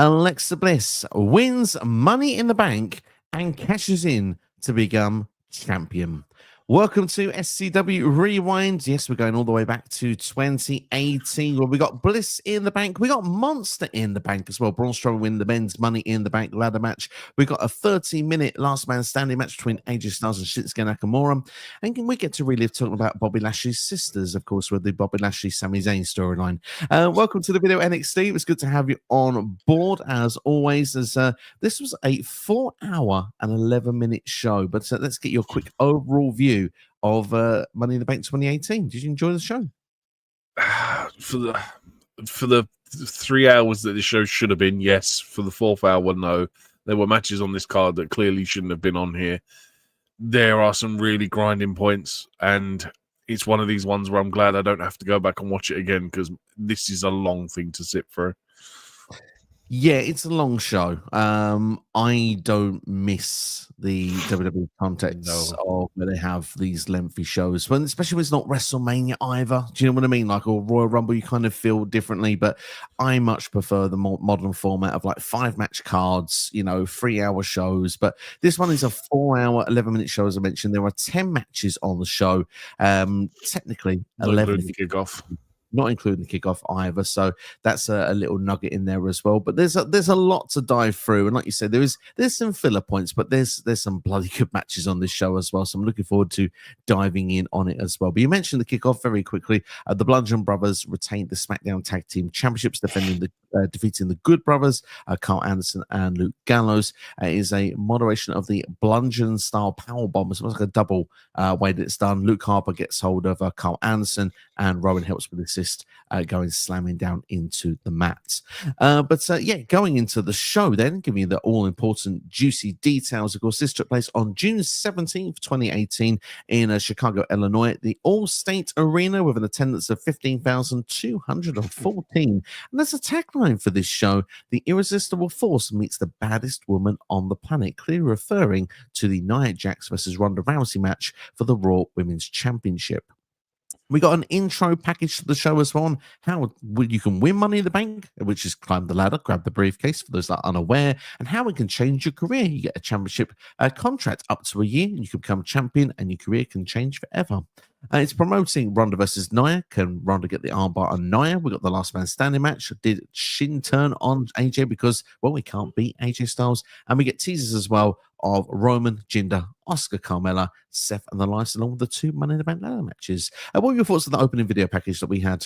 Alexa Bliss wins Money in the Bank and cashes in to become champion. Welcome to SCW Rewind. Yes, we're going all the way back to 2018 where we got Bliss in the bank. We got Monster in the bank as well. Braun Strowman win the men's Money in the Bank ladder match. We got a 30-minute last man standing match between AJ Styles and Shinsuke Nakamura. And we get to relive talking about Bobby Lashley's sisters, of course, with the Bobby Lashley Sami Zayn storyline. Welcome to the video, NXT. It's good to have you on board as always. As this was a 4-hour and 11-minute show, but let's get your quick overall view of Money in the Bank 2018. Did you enjoy the show? For the 3 hours that the show should have been, yes. For the fourth hour, no. There were matches on this card that clearly shouldn't have been on here. There are some really grinding points, and it's one of these ones where I'm glad I don't have to go back and watch it again, because this is a long thing to sit through. Yeah, it's a long show. I don't miss the WWE context of where they have these lengthy shows, when especially when it's not WrestleMania either. Do you know what I mean? Like, or Royal Rumble, you kind of feel differently. But I much prefer the more modern format of like 5-match cards, 3-hour shows. But this one is a 4-hour, 11-minute show, as I mentioned. There are 10 matches on the show. Technically, 11 kickoff. Not including the kickoff either, so that's a little nugget in there as well. But there's a lot to dive through, and like you said, there's some filler points, but there's some bloody good matches on this show as well. So I'm looking forward to diving in on it as well. But you mentioned the kickoff very quickly. The Bludgeon brothers retained the SmackDown Tag Team Championships, defeating the Good Brothers, Karl Anderson and Luke Gallows. It is a moderation of the Bludgeon style power bomb. So it's like a double way that it's done. Luke Harper gets hold of Karl Anderson, and Rowan helps with assist, going slamming down into the mats. Going into the show then, giving you the all-important juicy details. Of course, this took place on June 17th, 2018 in Chicago, Illinois, the Allstate Arena, with an attendance of 15,214. And there's a tagline for this show: the irresistible force meets the baddest woman on the planet, clearly referring to the Nia Jax versus Ronda Rousey match for the Raw Women's Championship. We got an intro package to the show as well on how you can win Money in the Bank, which is climb the ladder, grab the briefcase for those that are unaware, and how it can change your career. You get a championship contract up to a year, and you can become champion, and your career can change forever. It's promoting Ronda versus Nia. Can Ronda get the armbar on Nia? We got the last man standing match. Did Shin turn on AJ because, well, we can't beat AJ Styles? And we get teasers as well of Roman, Jinder, Oscar, Carmella, Seth, and the Elias, along with the 2 Money in the Bank ladder matches. What were your thoughts on the opening video package that we had?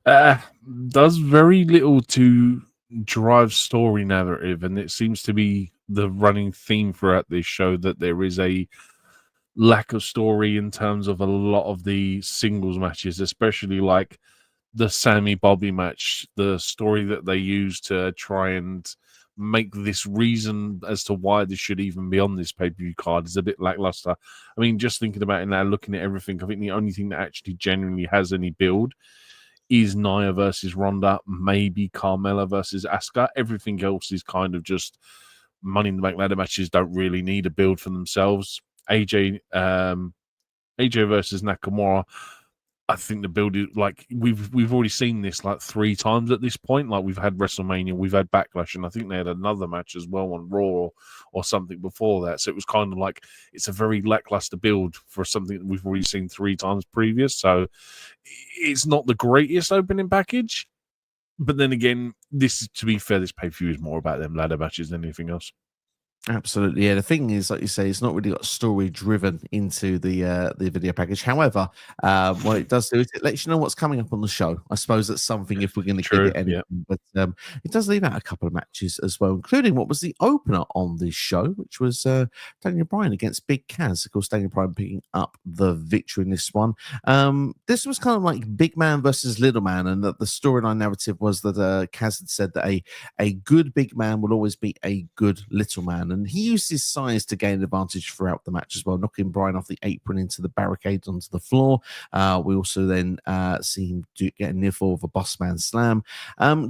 Does very little to drive story narrative, and it seems to be the running theme throughout this show that there is a lack of story in terms of a lot of the singles matches, especially like the Sami Bobby match. The story that they use to try and make this reason as to why this should even be on this pay-per-view card is a bit lackluster. I mean, just thinking about it now, looking at everything, I think the only thing that actually genuinely has any build is Nia versus Ronda, maybe Carmella versus Asuka. Everything else is kind of just Money in the Bank ladder matches, don't really need a build for themselves. AJ versus Nakamura, I think the build is like we've already seen this like 3 times at this point. Like, we've had WrestleMania, we've had Backlash, and I think they had another match as well on Raw or something before that. So it was kind of like it's a very lackluster build for something that we've already seen 3 times previous. So it's not the greatest opening package. But then again, this, to be fair, this pay-per-view is more about them ladder matches than anything else. Absolutely, yeah. The thing is, like you say, it's not really got story driven into the video package. However, what it does do is it lets you know what's coming up on the show. I suppose that's something if we're going to give it anything. Yeah. But it does leave out a couple of matches as well, including what was the opener on this show, which was Daniel Bryan against Big Cass. Of course, Daniel Bryan picking up the victory in this one. This was kind of like Big Man versus Little Man, and that the storyline narrative was that Cass had said that a good big man will always be a good little man. And he used his size to gain advantage throughout the match as well, knocking Bryan off the apron into the barricade onto the floor. We also then see him get a near fall of a boss man slam.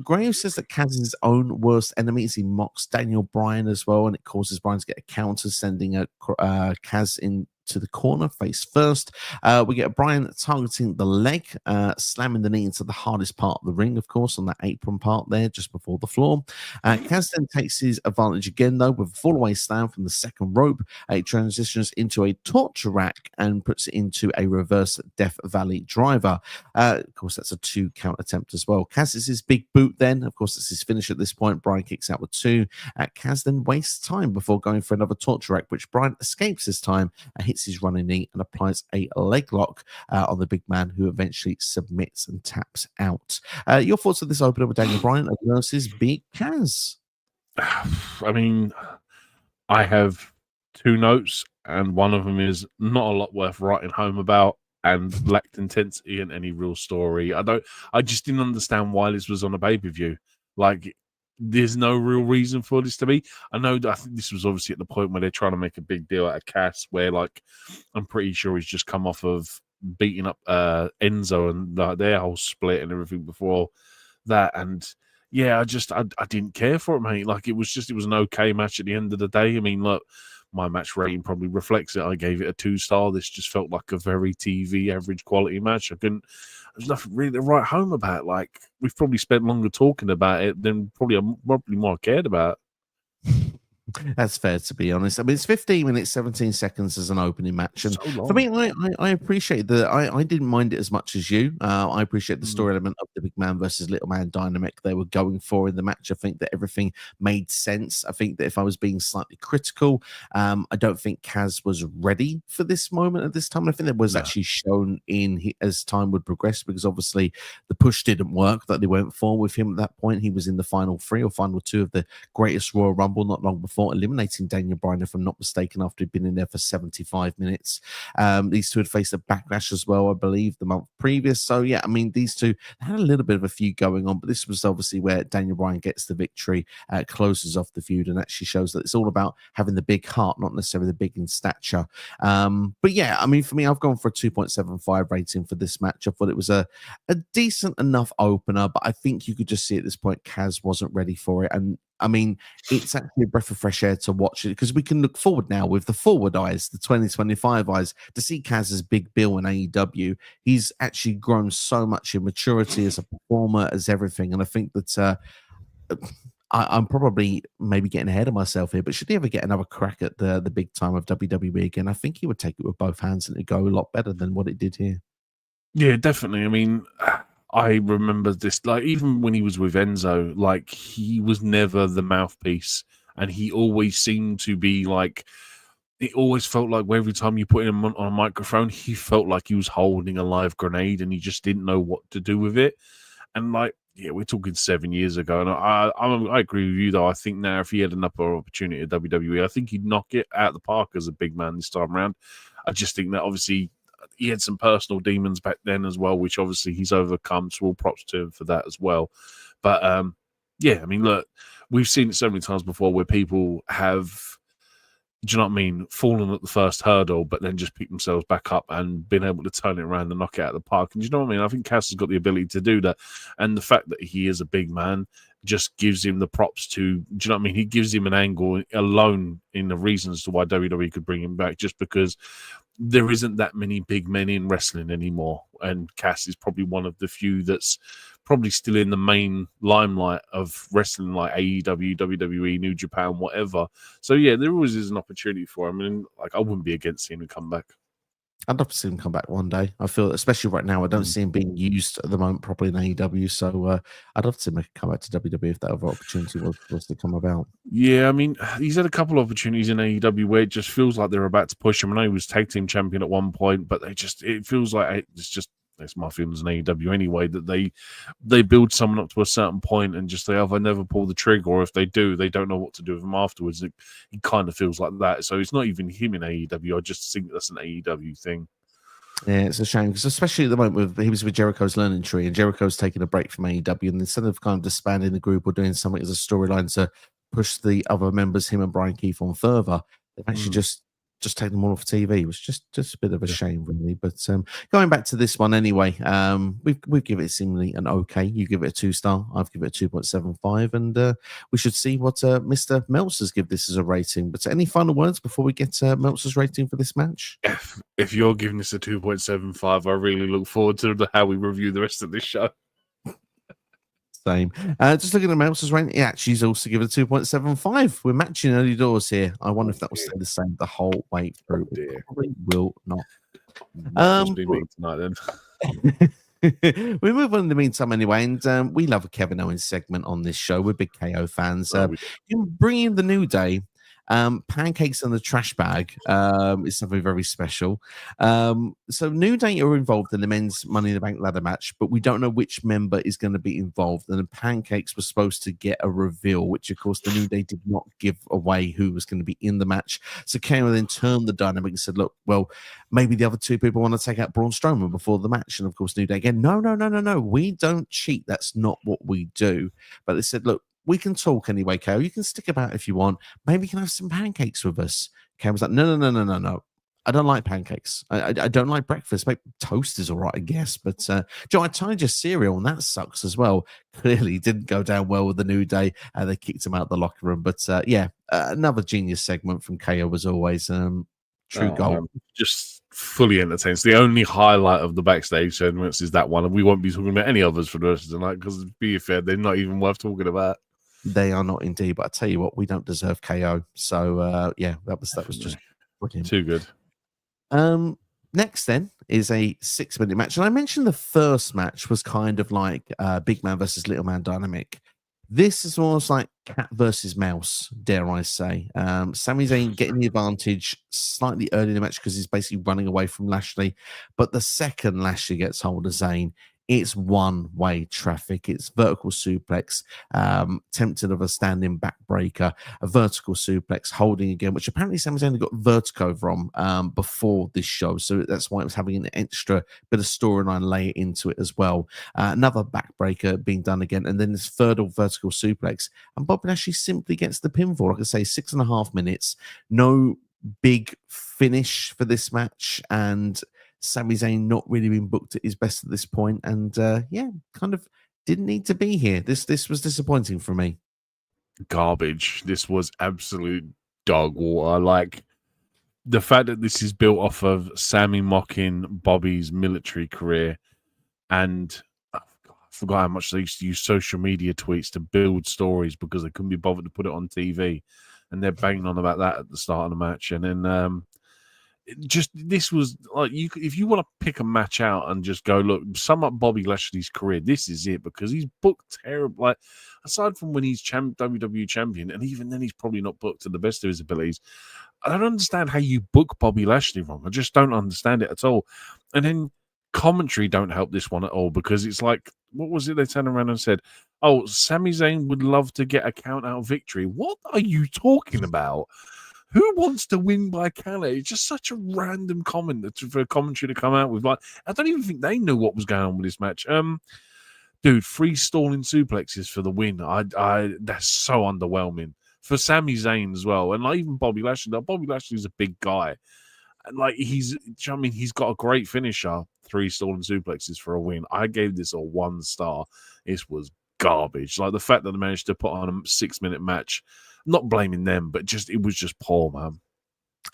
Graves says that Kaz is his own worst enemy as he mocks Daniel Bryan as well, and it causes Bryan to get a counter, sending Kaz in to the corner, face first. We get Bryan targeting the leg, slamming the knee into the hardest part of the ring, of course, on that apron part there, just before the floor. Kaz then takes his advantage again, though, with a fall-away slam from the second rope. It transitions into a torture rack and puts it into a reverse Death Valley driver. Of course, that's a 2 count attempt as well. Kaz is his big boot then. Of course, it's his finish at this point. Bryan kicks out with 2. Kaz then wastes time before going for another torture rack, which Bryan escapes this time and hits his running knee and applies a leg lock on the big man, who eventually submits and taps out. Your thoughts on this opener with Daniel Bryan versus Big Kaz? I mean, I have 2 notes, and one of them is not a lot worth writing home about and lacked intensity in any real story. I just didn't understand why this was on a pay-per-view. Like, there's no real reason for this to be. I think this was obviously at the point where they're trying to make a big deal out of Cass, where, like, I'm pretty sure he's just come off of beating up Enzo and their whole split and everything before that. And yeah, I didn't care for it, mate. Like, it was an okay match at the end of the day. I mean, look, my match rating probably reflects it. I gave it a 2-star. This just felt like a very TV average quality match. There's nothing really to write home about. Like, we've probably spent longer talking about it than probably more cared about. That's fair, to be honest. I mean, it's 15 minutes, 17 seconds as an opening match. And So for me, I appreciate that. I didn't mind it as much as you. I appreciate the story element of the big man versus little man dynamic they were going for in the match. I think that everything made sense. I think that if I was being slightly critical, I don't think Kaz was ready for this moment at this time. I think that was actually shown as time would progress, because obviously the push didn't work that they went for with him at that point. He was in the final 3 or final 2 of the greatest Royal Rumble not long before, eliminating Daniel Bryan, if I'm not mistaken, after he'd been in there for 75 minutes. These two had faced a backlash as well, I believe, the month previous. So yeah, I mean, these two had a little bit of a feud going on, but this was obviously where Daniel Bryan gets the victory, closes off the feud, and actually shows that it's all about having the big heart, not necessarily the big in stature. But yeah, I mean, for me, I've gone for a 2.75 rating for this match. I thought it was a decent enough opener, but I think you could just see at this point Kaz wasn't ready for it. And I mean, it's actually a breath of fresh air to watch it, because we can look forward now with the forward eyes, the 2025 eyes, to see Kaz's big bill in AEW. He's actually grown so much in maturity as a performer, as everything. And I think that I'm probably maybe getting ahead of myself here, but should he ever get another crack at the big time of WWE again, I think he would take it with both hands and it'd go a lot better than what it did here. Yeah, definitely. I mean, I remember this, like, even when he was with Enzo, like, he was never the mouthpiece, and he always seemed to be like, it always felt like every time you put him on a microphone, he felt like he was holding a live grenade and he just didn't know what to do with it. And like, yeah, we're talking 7 years ago, and I agree with you, though. I think now if he had another opportunity at WWE, I think he'd knock it out of the park as a big man this time around. I just think that obviously he had some personal demons back then as well, which obviously he's overcome. So all props to him for that as well. But yeah, I mean, look, we've seen it so many times before where people have, do you know what I mean, fallen at the first hurdle, but then just picked themselves back up and been able to turn it around and knock it out of the park. And do you know what I mean? I think Cass has got the ability to do that. And the fact that he is a big man just gives him the props to, do you know what I mean? He gives him an angle alone in the reasons to why WWE could bring him back, just because there isn't that many big men in wrestling anymore. And Cass is probably one of the few that's probably still in the main limelight of wrestling, like AEW, WWE, New Japan, whatever. So yeah, there always is an opportunity for him. And like, I wouldn't be against seeing him come back. I'd love to see him come back one day. I feel, especially right now, I don't see him being used at the moment properly in AEW. So I'd love to see him come back to WWE if that other opportunity was to come about. Yeah, I mean, he's had a couple of opportunities in AEW where it just feels like they're about to push him. I know he was tag team champion at one point, but it feels like that's my feelings in AEW anyway, that they build someone up to a certain point and just they either never pull the trigger, or if they do, they don't know what to do with him afterwards. It kind of feels like that. So it's not even him in AEW. I just think that's an AEW thing. Yeah, it's a shame, because especially at the moment he was with Jericho's Learning Tree, and Jericho's taking a break from AEW, and instead of kind of disbanding the group or doing something as a storyline to push the other members, him and Brian Keith, on further, they've actually just just take them all off TV. It was just a bit of a shame, really. But going back to this one anyway, we give it seemingly an okay. You give it a 2-star. I've given it a 2.75, and we should see what Mr. Meltzer's give this as a rating. But any final words before we get Meltzer's rating for this match? If you're giving this a 2.75, I really look forward to how we review the rest of this show. Same. Just looking at Meltzer's rating, he actually's also given a 2.75. We're matching early doors here. I wonder if that will stay the same the whole way through. It probably will not. Must be me tonight then. We move on in the meantime anyway, and we love a Kevin Owens segment on this show. We're big KO fans. You bring in the New Day. Pancakes in the trash bag is something very special. So New Day are involved in the men's Money in the Bank ladder match, but we don't know which member is going to be involved. And the Pancakes were supposed to get a reveal, which of course the New Day did not give away who was going to be in the match. So KO then turned the dynamic and said, look, well, maybe the other two people want to take out Braun Strowman before the match. And of course New Day again, no, we don't cheat. That's not what we do. But they said, look, we can talk anyway, KO. You can stick about if you want. Maybe you can have some pancakes with us. KO was like, no. I don't like pancakes. I don't like breakfast. Maybe toast is all right, I guess. But Joe, I tried your cereal, and that sucks as well. Clearly didn't go down well with the New Day. They kicked him out of the locker room. But another genius segment from KO as always. True goal. Just fully entertained. It's the only highlight of the backstage segments is that one. And we won't be talking about any others for the rest of the night because, to be fair, they're not even worth talking about. They are not indeed, but I tell you what, we don't deserve KO. So that was just brilliant. Too good. Next then is a 6-minute match, and I mentioned the first match was kind of like big man versus little man dynamic. This is almost like cat versus mouse, dare I say. Sami Zayn getting the advantage slightly early in the match because he's basically running away from Lashley, but the second Lashley gets hold of Zayn, it's one-way traffic. It's vertical suplex, tempted of a standing backbreaker, a vertical suplex, holding again, which apparently Sami Zayn got vertigo from before this show. So that's why it was having an extra bit of storyline layer into it as well. Another backbreaker being done again, and then this third vertical suplex. And Bobby Lashley simply gets the pinfall. Like I say, 6.5 minutes. No big finish for this match. And Sami Zayn not really been booked at his best at this point, and kind of didn't need to be here. This was disappointing for me. Garbage. This was absolute dog water. Like the fact that this is built off of Sami mocking Bobby's military career, and I forgot how much they used to use social media tweets to build stories because they couldn't be bothered to put it on TV, and they're banging on about that at the start of the match, and then. This was like if you want to pick a match out and just go look, sum up Bobby Lashley's career, this is it because he's booked terrible. Like aside from when he's WWE champion, and even then he's probably not booked to the best of his abilities. I don't understand how you book Bobby Lashley wrong. I just don't understand it at all. And then commentary don't help this one at all because it's like, what was it they turned around and said? Oh, Sami Zayn would love to get a count out victory. What are you talking about? Who wants to win by count? It's just such a random comment for a commentary to come out with. Like, I don't even think they knew what was going on with this match. Dude, 3 stalling suplexes for the win. That's so underwhelming for Sami Zayn as well, and like even Bobby Lashley. Like, Bobby Lashley's a big guy, and like he's got a great finisher. 3 stalling suplexes for a win. I gave this a 1 star. This was garbage. Like the fact that they managed to put on a 6-minute match. Not blaming them, but it was just poor, man.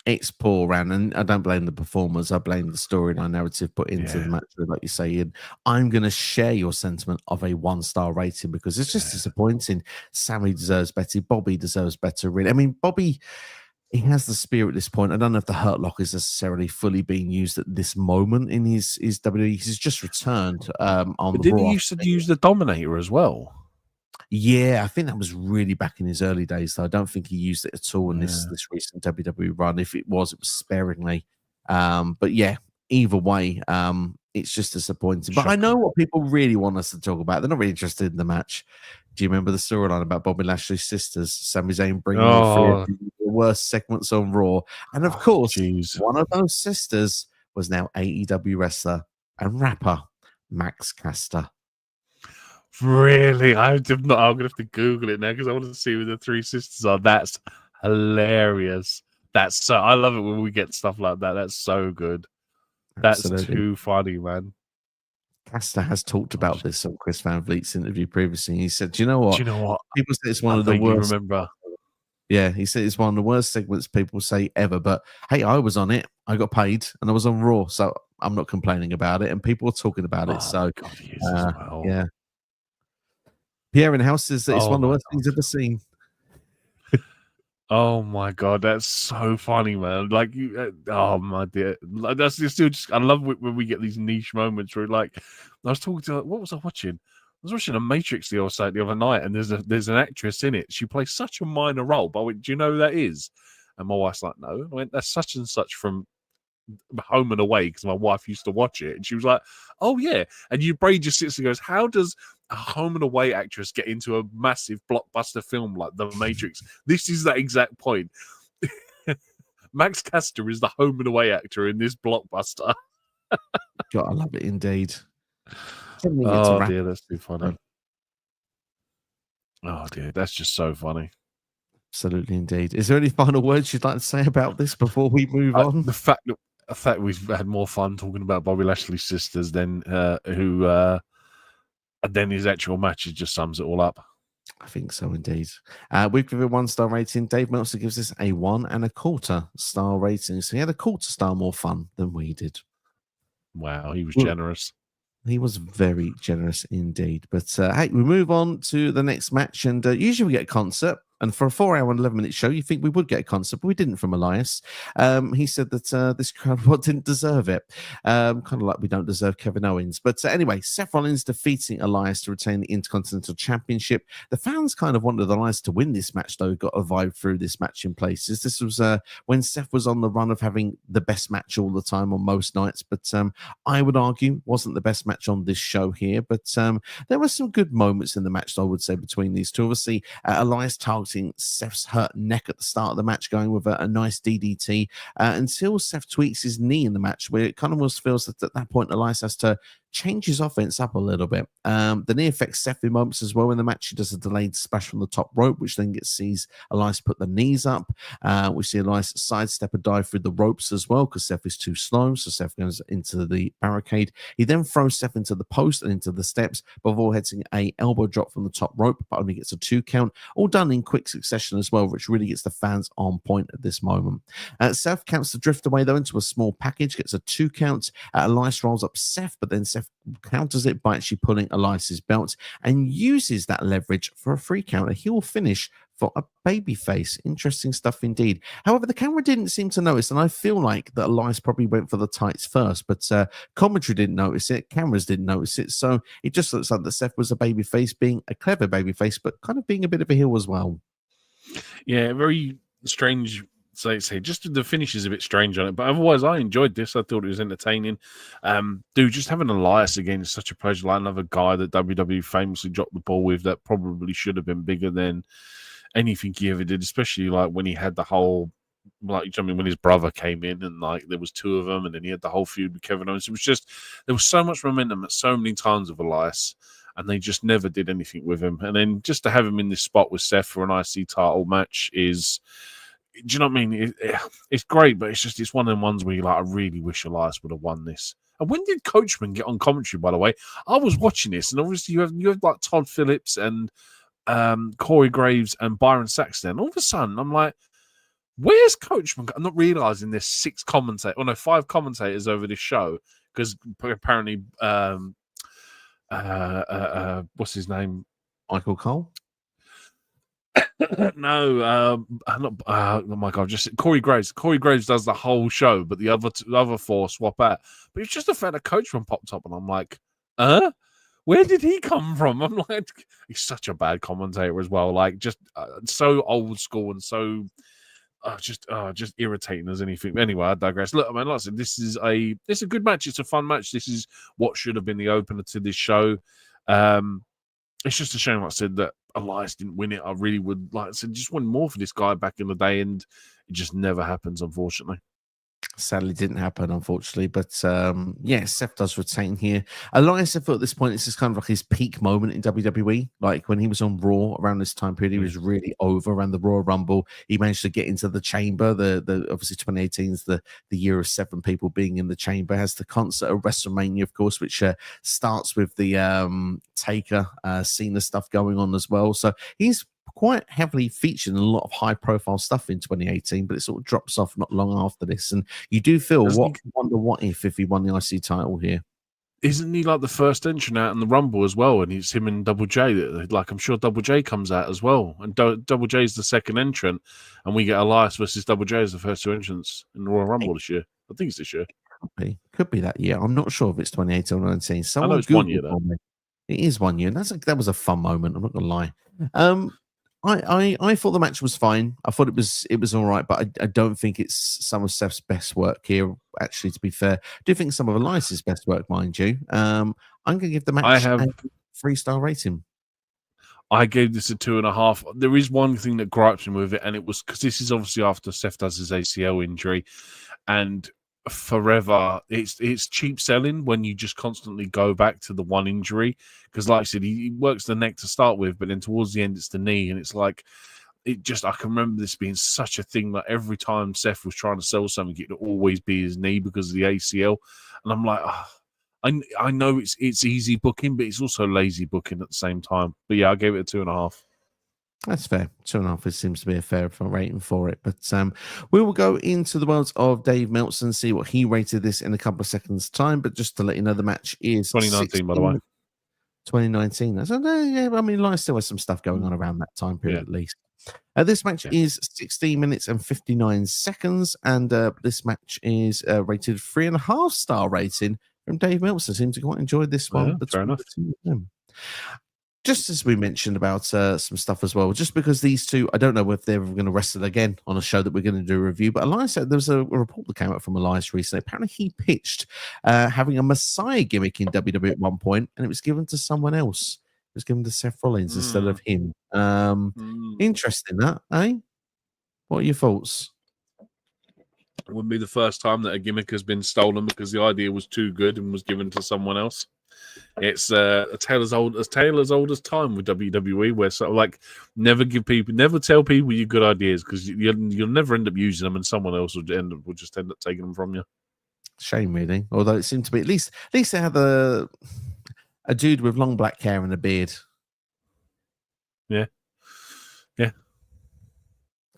It's poor, Ran, and I don't blame the performers. I blame the storyline narrative put into the match, like you say. And I'm going to share your sentiment of a 1-star rating because it's just disappointing. Sami deserves better. Bobby deserves better. Really, I mean, Bobby, he has the spear at this point. I don't know if the Hurt Lock is necessarily fully being used at this moment in his WWE. He's just returned on but the didn't Raw. He used to use the Dominator as well? Yeah, I think that was really back in his early days. So I don't think he used it at all in this recent WWE run. If it was sparingly. But yeah, either way, it's just disappointing. But I know what people really want us to talk about. They're not really interested in the match. Do you remember the storyline about Bobby Lashley's sisters, Sami Zayn bringing the worst segments on Raw? And of course, one of those sisters was now AEW wrestler and rapper Max Caster. Really? I'm going to have to Google it now because I want to see who the 3 sisters are. That's hilarious. That's so. I love it when we get stuff like that. That's so good. That's Absolutely. too funny, man. Caster has talked about this on Chris Van Vliet's interview previously. He said, "Do you know what? Do you know what? People say it's I one of the vaguely worst." remember. Yeah, he said it's one of the worst segments people say ever. But hey, I was on it. I got paid, and I was on Raw, so I'm not complaining about it. And people are talking about it. Oh So, my God, he is as well. yeah. Pierre in house says that it's one of the worst God. things ever seen. Oh my God, that's so funny, man! Like you, oh my dear, like, that's still just. I love when we get these niche moments where, like, I was talking to. What was I watching? I was watching a Matrix the other night, and there's an actress in it. She plays such a minor role, but I went, do you know who that is? And my wife's like, no. I went, that's such and such from Home and Away, because my wife used to watch it, and she was like, oh yeah. And your brain just sits and goes, how does a Home and Away actress get into a massive blockbuster film like The Matrix? This is that exact point. Max Caster is the Home and Away actor in this blockbuster. God, I love it indeed. Oh dear, that's too funny. Oh dear, that's just so funny. Absolutely indeed. Is there any final words you'd like to say about this before we move on? The fact we've had more fun talking about Bobby Lashley's sisters than then his actual match just sums it all up. I think so indeed. We've given a 1-star rating. Dave Meltzer gives this a 1 1/4 star rating. So he had a 1/4 star more fun than we did. Wow, he was generous. He was very generous indeed. But hey, we move on to the next match. And usually we get a concert. And for a 4-hour and 11-minute show, you think we would get a concert, but we didn't from Elias. He said that this crowd didn't deserve it. Kind of like we don't deserve Kevin Owens. But anyway, Seth Rollins defeating Elias to retain the Intercontinental Championship. The fans kind of wanted Elias to win this match, though. Got a vibe through this match in places. This was when Seth was on the run of having the best match all the time on most nights. But I would argue wasn't the best match on this show here. But there were some good moments in the match, I would say, between these two. Obviously, Elias targeting Seth's hurt neck at the start of the match, going with a nice DDT until Seth tweaks his knee in the match, where it kind of almost feels that at that point Elias has to change his offense up a little bit. The knee affects Seth in moments as well. In the match, he does a delayed splash from the top rope, which then sees Elias put the knees up. We see Elias sidestep a dive through the ropes as well, because Seth is too slow, so Seth goes into the barricade. He then throws Seth into the post and into the steps before hitting a elbow drop from the top rope, but only gets a 2 count, all done in quick succession as well, which really gets the fans on point at this moment. Seth counts the drift away, though, into a small package, gets a 2 count. Elias rolls up Seth, but then Seth counters it by actually pulling Elias's belt and uses that leverage for a 3 count. A heel finish for a babyface. Interesting stuff indeed. However, the camera didn't seem to notice, and I feel like that Elias probably went for the tights first, but commentary didn't notice it, cameras didn't notice it, so it just looks like that Seth was a babyface, being a clever babyface, but kind of being a bit of a heel as well. Yeah, very strange. So say just the finish is a bit strange on it, but otherwise I enjoyed this. I thought it was entertaining. Dude, just having Elias again is such a pleasure. Like another guy that WWE famously dropped the ball with that probably should have been bigger than anything he ever did, especially like when he had the whole, like, I mean, when his brother came in and like there was 2 of them, and then he had the whole feud with Kevin Owens. It was just, there was so much momentum at so many times with Elias, and they just never did anything with him. And then just to have him in this spot with Seth for an IC title match is, do you know what I mean? It's great, but it's one of them ones where you're like, I really wish Elias would have won this. And when did Coachman get on commentary, by the way? I was watching this, and obviously you have like Todd Phillips and Corey Graves and Byron Saxton. All of a sudden, I'm like, where's Coachman? I'm not realizing there's 5 commentators over this show, because apparently, what's his name? Michael Cole? No, not. Oh my God! Just Corey Graves. Corey Graves does the whole show, but the other 4 swap out. But it's just a fact that Coachman popped up, and I'm like, where did he come from? I'm like, he's such a bad commentator as well. Like, just so old school and so just irritating as anything. Anyway, I digress. Look, man, like I said, this is a good match. It's a fun match. This is what should have been the opener to this show. It's just a shame, like I said, that Elias didn't win it. I really would, like I said, just want more for this guy back in the day, and it just never happens, unfortunately. Sadly, didn't happen, unfortunately. But yeah, Seth does retain here. Elias, I feel at this point, it's just kind of like his peak moment in WWE. Like when he was on Raw around this time period, he was really over around the Royal Rumble. He managed to get into the chamber. The obviously 2018 is the year of 7 people being in the chamber. Has the concert of WrestleMania, of course, which starts with the Taker Cena stuff going on as well. So he's quite heavily featured in a lot of high profile stuff in 2018, but it sort of drops off not long after this. And you do feel wonder what if he won the IC title here. Isn't he like the first entrant out in the Rumble as well? And it's him and Double J. Like I'm sure Double J comes out as well, and Double J is the second entrant, and we get Elias versus Double J as the first 2 entrants in the Royal Rumble this year. I think it's this year. Could be that year. I'm not sure if it's 2018 or 19. I know it's Google 1 year though. It is 1 year. And that was a fun moment. I'm not gonna lie. I thought the match was fine. I thought it was all right, but I don't think it's some of Seth's best work here. Actually, to be fair, I do think some of Elias's best work, mind you. I'm going to give the match a 3-star rating. I gave this a 2.5. There is one thing that gripes me with it, and it was because this is obviously after Seth does his ACL injury, and forever it's cheap selling when you just constantly go back to the one injury, because like I said, he works the neck to start with, but then towards the end it's the knee, and it's like I can remember this being such a thing that every time Seth was trying to sell something, it would always be his knee because of the ACL, and I'm like, I know it's easy booking, but it's also lazy booking at the same time. But yeah, I gave it a 2.5. That's fair. 2.5 seems to be a fair rating for it. But we will go into the worlds of Dave Meltzer and see what he rated this in a couple of seconds' time. But just to let you know, the match is 2019, by the way. 2019. Yeah, I mean, Elias still has some stuff going on around that time period at least. This match is 16 minutes and 59 seconds, and this match is rated 3.5-star rating from Dave Meltzer. Seems to quite enjoy this one. Fair enough. Just as we mentioned about some stuff as well, just because these two, I don't know if they're ever going to wrestle again on a show that we're going to do a review, but Elias said there was a report that came out from Elias recently. Apparently he pitched having a Messiah gimmick in WWE at one point, and it was given to someone else. It was given to Seth Rollins instead of him. Interesting that, eh? What are your thoughts? It wouldn't be the first time that a gimmick has been stolen because the idea was too good and was given to someone else. It's a tale as old as time with WWE, where sort of like never tell people your good ideas, because you'll never end up using them, and someone else will just end up taking them from you. Shame, really. Although it seemed to be at least they had a dude with long black hair and a beard. Yeah.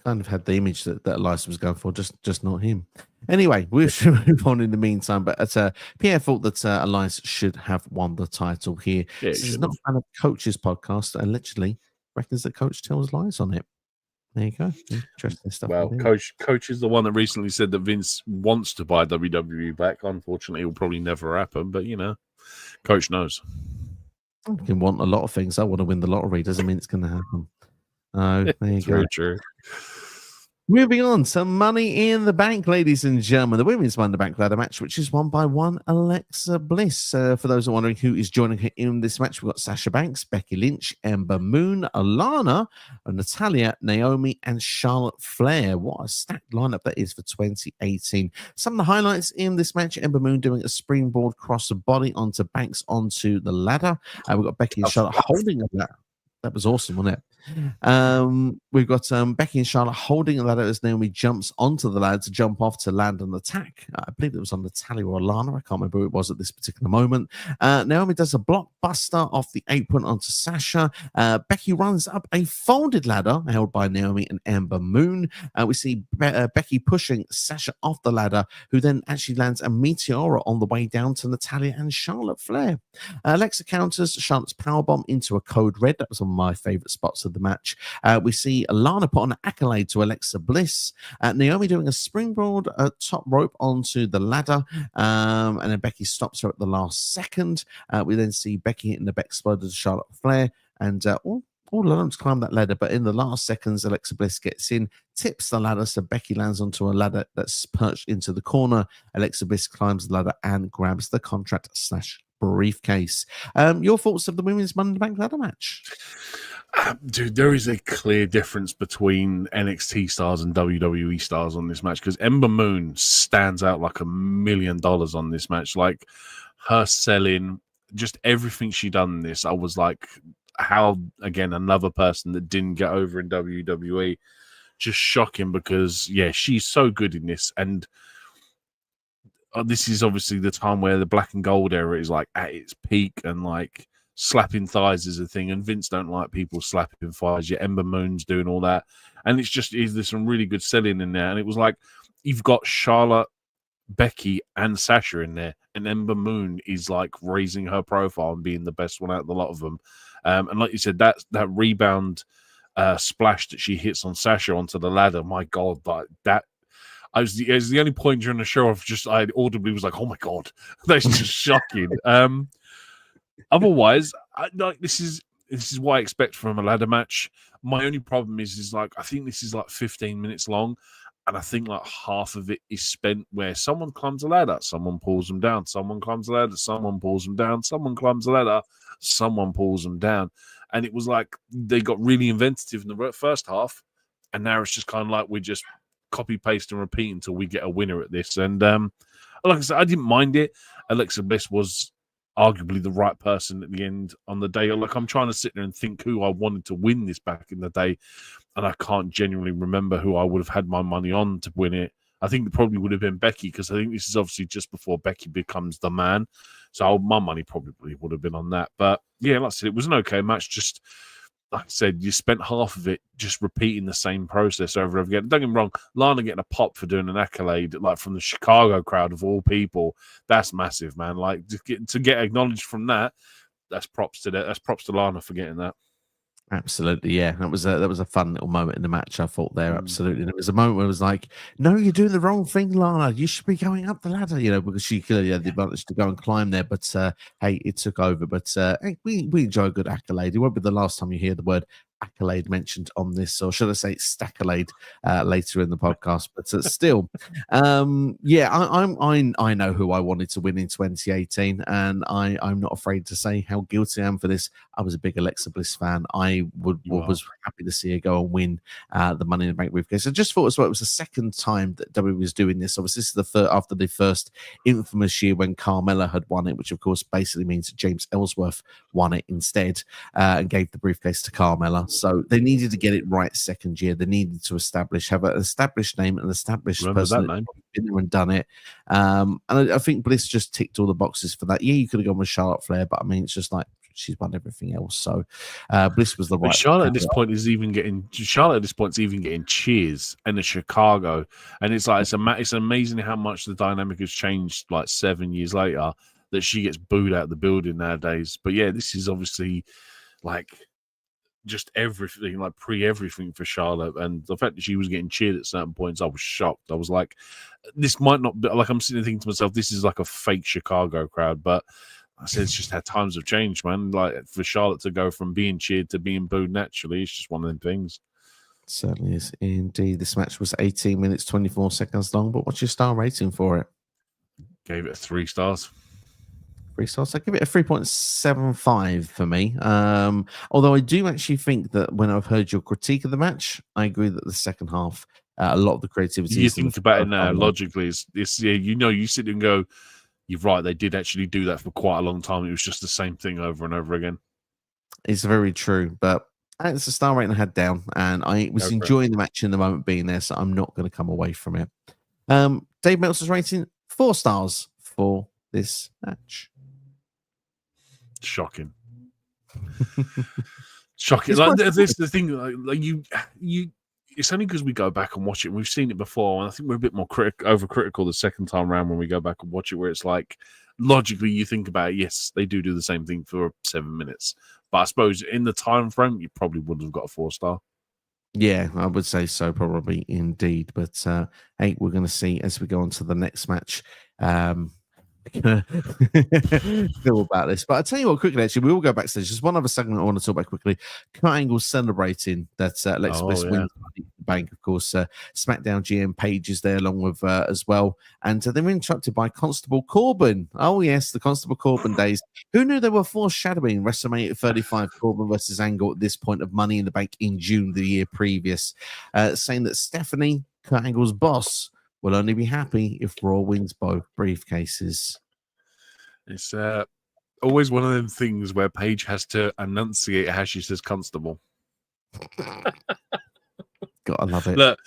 Kind of had the image that Elias was going for, just not him. Anyway, we should move on in the meantime. But Pierre thought that Elias should have won the title here. Yeah, this is not a fan of Coach's podcast, and literally reckons that Coach tells lies on it. There you go. Interesting stuff. Well, Coach is the one that recently said that Vince wants to buy WWE back. Unfortunately, it will probably never happen. But Coach knows. You can want a lot of things. I want to win the lottery. Doesn't mean it's going to happen. Oh, there you go. Very true. Moving on, some Money in the Bank, ladies and gentlemen. The women's Money in the Bank ladder match, which is won by one Alexa Bliss. For those who are wondering who is joining her in this match, we've got Sasha Banks, Becky Lynch, Ember Moon, Lana, Natalya, Naomi, and Charlotte Flair. What a stacked lineup that is for 2018. Some of the highlights in this match: Ember Moon doing a springboard cross body onto Banks onto the ladder. We've got Becky and Charlotte holding a ladder. That was awesome, wasn't it? We've got Becky and Charlotte holding a ladder as Naomi jumps onto the ladder to jump off to land an attack. I believe it was on Natalya or Lana. I can't remember who it was at this particular moment. Naomi does a blockbuster off the apron onto Sasha. Becky runs up a folded ladder held by Naomi and Ember Moon. We see Becky pushing Sasha off the ladder, who then actually lands a Meteora on the way down to Natalya and Charlotte Flair. Alexa counters Charlotte's powerbomb into a code red. That was one of my favorite spots of the match. We see Lana put on an accolade to Alexa Bliss. Naomi doing a springboard top rope onto the ladder, and then Becky stops her at the last second. We then see Becky hitting the back exploder to Charlotte Flair, and all alone to climb that ladder, but in the last seconds, Alexa Bliss gets in, tips the ladder, so Becky lands onto a ladder that's perched into the corner. Alexa Bliss climbs the ladder and grabs the contract/briefcase. Your thoughts of the women's Money in the Bank ladder match? Dude, there is a clear difference between NXT stars and WWE stars on this match because Ember Moon stands out like $1 million on this match. Like her selling, just everything she done in this, I was like, how, again, another person that didn't get over in WWE. Just shocking because, yeah, she's so good in this. And this is obviously the time where the black and gold era is like at its peak and like slapping thighs is a thing. And Vince don't like people slapping thighs. Your Ember Moon's doing all that. And it's just, there's some really good selling in there. And it was like, you've got Charlotte, Becky, and Sasha in there. And Ember Moon is like raising her profile and being the best one out of the lot of them. And like you said, that rebound splash that she hits on Sasha onto the ladder, my God, that it was the only point during the show I audibly was like, oh my God, that's just shocking. Otherwise, this is what I expect from a ladder match. My only problem is like I think this is like 15 minutes long, and I think like half of it is spent where someone climbs a ladder, someone pulls them down, someone climbs a ladder, someone pulls them down, someone climbs a ladder, someone pulls them down. And it was like they got really inventive in the first half, and now it's just kind of like we just copy, paste, and repeat until we get a winner at this. And like I said, I didn't mind it. Alexa Bliss was arguably the right person at the end on the day. Like I'm trying to sit there and think who I wanted to win this back in the day, and I can't genuinely remember who I would have had my money on to win it. I think it probably would have been Becky because I think this is obviously just before Becky becomes the man. So my money probably would have been on that. But yeah, like I said, it was an okay match. Just like I said, you spent half of it just repeating the same process over and over again. Don't get me wrong, Lana getting a pop for doing an accolade like from the Chicago crowd of all people, that's massive, man. Like to get acknowledged from that, that's props to that. That's props to Lana for getting that. Absolutely, yeah. That was a fun little moment in the match, I thought there. Absolutely. And it was a moment where it was like, no, you're doing the wrong thing, Lana. You should be going up the ladder, because she clearly had the advantage to go and climb there. But hey, it took over. But hey, we enjoy a good accolade. It won't be the last time you hear the word accolade mentioned on this, or should I say staccolade later in the podcast. But still, yeah, I know who I wanted to win in 2018, and I'm not afraid to say how guilty I am for this. I was a big Alexa Bliss fan. I was happy to see her go and win the Money in the Bank briefcase. I just thought as well it was the second time that WWE was doing this. Obviously, this is the third after the first infamous year when Carmella had won it, which of course basically means that James Ellsworth won it instead and gave the briefcase to Carmella. So they needed to get it right second year. They needed to have an established name, an established person that been there and done it. And I think Bliss just ticked all the boxes for that. Yeah, you could have gone with Charlotte Flair, but I mean, it's just like she's won everything else. So Bliss was the right. Charlotte at this point is even getting cheers in Chicago, and it's like it's amazing how much the dynamic has changed. Like 7 years later, that she gets booed out of the building nowadays. But yeah, this is obviously like just everything, like everything for Charlotte, and the fact that she was getting cheered at certain points, I was shocked. I was like, this might not be like I'm sitting there thinking to myself, this is like a fake Chicago crowd, but I said it's just how times have changed, man. Like for Charlotte to go from being cheered to being booed naturally, it's just one of them things. It certainly is indeed. This match was 18 minutes 24 seconds long, but what's your star rating for it? Gave it 3 stars. 3 stars. I give it a 3.75 for me. Although I do actually think that when I've heard your critique of the match, I agree that the second half, a lot of the creativity. You think about it now logically. It's yeah, you sit and go, you're right. They did actually do that for quite a long time. It was just the same thing over and over again. It's very true, but it's a star rating I had down, and I was enjoying the match in the moment being there, so I'm not going to come away from it. Dave Meltzer's rating 4 stars for this match. Shocking. Shocking. Like this the thing, like you it's only because we go back and watch it. We've seen it before, and I think we're a bit more overcritical the second time around when we go back and watch it, where it's like logically you think about it, yes, they do the same thing for 7 minutes. But I suppose in the time frame, you probably would have got a 4-star. Yeah, I would say so, probably indeed. But hey, we're going to see as we go on to the next match. Feel about this, but I'll tell you what quickly. Actually, we will go backstage. There's one other segment I want to talk about quickly. Kurt Angle celebrating that Alexa Bliss wins Bank, of course. SmackDown GM Page is there along with as well. And they were interrupted by Constable Corbin. Oh, yes, the Constable Corbin days. Who knew they were foreshadowing WrestleMania 35 Corbin versus Angle at this point of Money in the Bank in June the year previous, saying that Stephanie, Kurt Angle's boss, will only be happy if Raw wins both briefcases. It's always one of them things where Paige has to enunciate how she says Constable. Gotta love it. Look,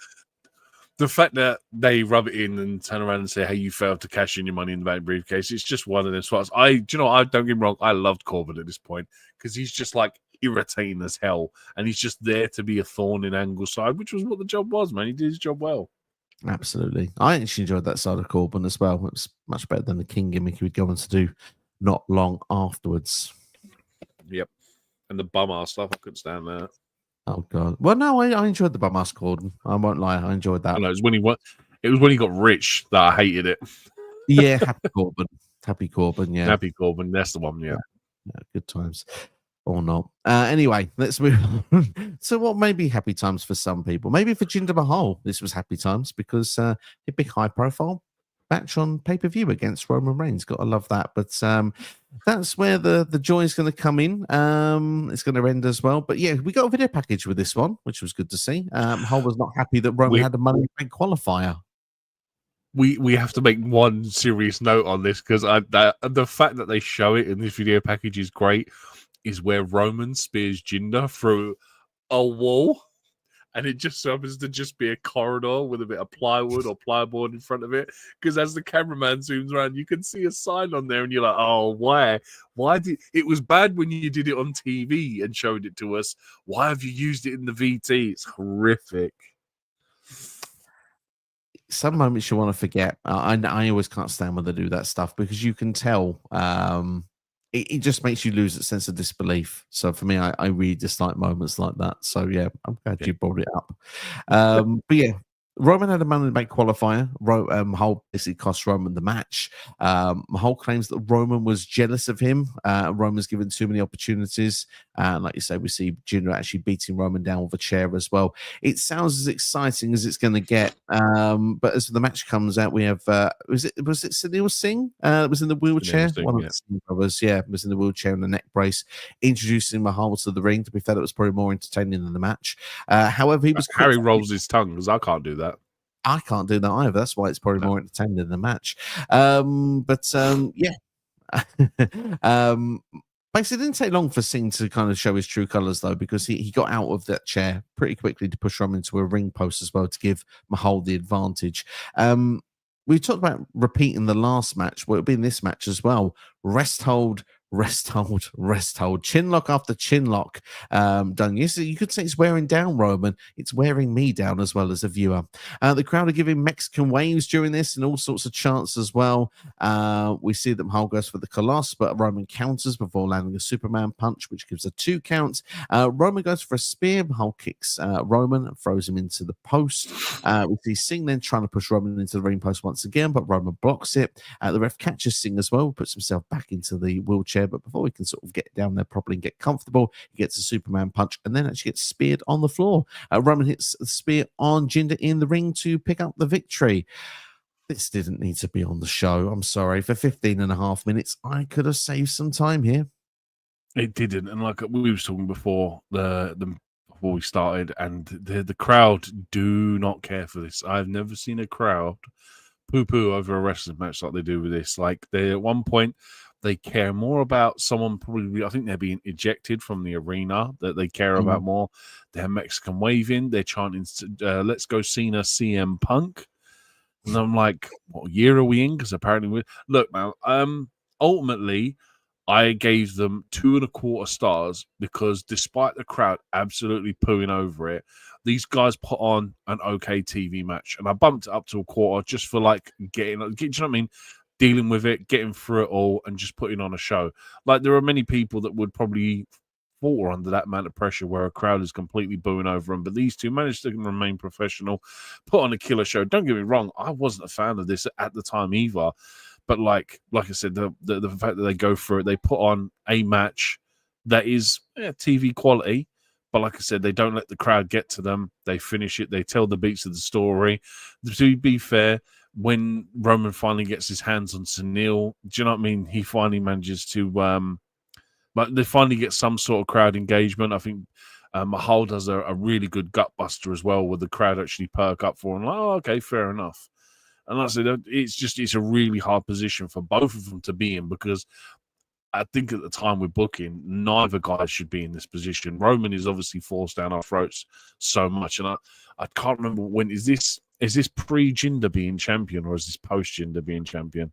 the fact that they rub it in and turn around and say, "Hey, you failed to cash in your Money in the Bank briefcase," it's just one of them spots. I don't get me wrong, I loved Corbin at this point because he's just like irritating as hell, and he's just there to be a thorn in Angle's side, which was what the job was, man. He did his job well. Absolutely. I actually enjoyed that side of Corbin as well. It was much better than the King gimmick he would go on to do not long afterwards. Yep. And the bum ass stuff, I couldn't stand that. Oh god. Well, no, I enjoyed the bum ass Corbin. I won't lie, I enjoyed that. I know, it was when he got rich that I hated it. Yeah, Happy Corbin. Happy Corbin, yeah. Happy Corbin, that's the one, yeah. Good times. Or not. Anyway, let's move on. So what may be happy times for some people? Maybe for Jinder Mahal, this was happy times because a big high profile match on pay-per-view against Roman Reigns. Gotta love that. But that's where the joy is going to come in. It's going to end as well. But yeah, we got a video package with this one, which was good to see. Mahal was not happy that Roman had a Money in the Bank qualifier. We have to make one serious note on this because the fact that they show it in this video package is great. Is where Roman spears Jinder through a wall, and it just happens to just be a corridor with a bit of plywood or plyboard in front of it. Because as the cameraman zooms around, you can see a sign on there, and you're like, "Oh, why? Why did it was bad when you did it on TV and showed it to us? Why have you used it in the VT? It's horrific." Some moments you want to forget. I always can't stand when they do that stuff because you can tell. It just makes you lose a sense of disbelief. So for me, I really dislike moments like that. So yeah, I'm glad you brought it up. But yeah, Roman had a Money in the Bank qualifier. Mahal basically cost Roman the match. Mahal claims that Roman was jealous of him. Roman's given too many opportunities. And like you say, we see Jinder actually beating Roman down with a chair as well. It sounds as exciting as it's going to get. But as the match comes out, we have was it Sunil Singh? Was in the wheelchair. Singh, One of the Singh brothers, was in the wheelchair and the neck brace, introducing Mahal to the ring. To be fair, that was probably more entertaining than the match. However, he was Harry rolls his tongue because I can't do that. I can't do that either. That's why it's probably more entertaining than the match. Basically, it didn't take long for Singh to kind of show his true colors, though, because he got out of that chair pretty quickly to push Roman into a ring post as well to give Mahal the advantage. We talked about repeating the last match. Well, it'll be in this match as well. Rest hold. Chin lock after chin lock done. Yes, you could say it's wearing down Roman. It's wearing me down as well as a viewer. The crowd are giving Mexican waves during this and all sorts of chants as well. We see that Mahal goes for the Colossus, but Roman counters before landing a Superman punch, which gives a 2 count. Roman goes for a spear. Mahal kicks Roman and throws him into the post. We see Singh then trying to push Roman into the ring post once again, but Roman blocks it. The ref catches Singh as well, puts himself back into the wheelchair. But before he can sort of get down there properly and get comfortable, he gets a Superman punch and then actually gets speared on the floor. Roman hits the spear on Jinder in the ring to pick up the victory. This didn't need to be on the show. I'm sorry. For 15.5 minutes, I could have saved some time here. It didn't. And like we were talking before before we started, and the crowd do not care for this. I've never seen a crowd poo-poo over a wrestling match like they do with this. Like they at one point they care more about someone probably, I think they're being ejected from the arena, that they care about more. They're Mexican waving, they're chanting, let's go Cena CM Punk. And I'm like, what year are we in? Because apparently look, man, ultimately, I gave them 2.25 stars because despite the crowd absolutely pooing over it, these guys put on an okay TV match. And I bumped it up to a quarter just for like do you know what I mean? Dealing with it, getting through it all, and just putting on a show. Like, there are many people that would probably fall under that amount of pressure where a crowd is completely booing over them. But these two managed to remain professional, put on a killer show. Don't get me wrong, I wasn't a fan of this at the time either. But like I said, the fact that they go through it, they put on a match that is TV quality, But like I said, they don't let the crowd get to them. They finish it. They tell the beats of the story. To be fair, when Roman finally gets his hands on Sunil, do you know what I mean? He finally manages to, but they finally get some sort of crowd engagement. I think Mahal does a really good gut buster as well, where the crowd actually perk up for him. Like, oh, okay, fair enough. And like I said, it's a really hard position for both of them to be in, because I think at the time we're booking, neither guy should be in this position. Roman is obviously forced down our throats so much, and I can't remember when is this pre Jinder being champion, or is this post Jinder being champion?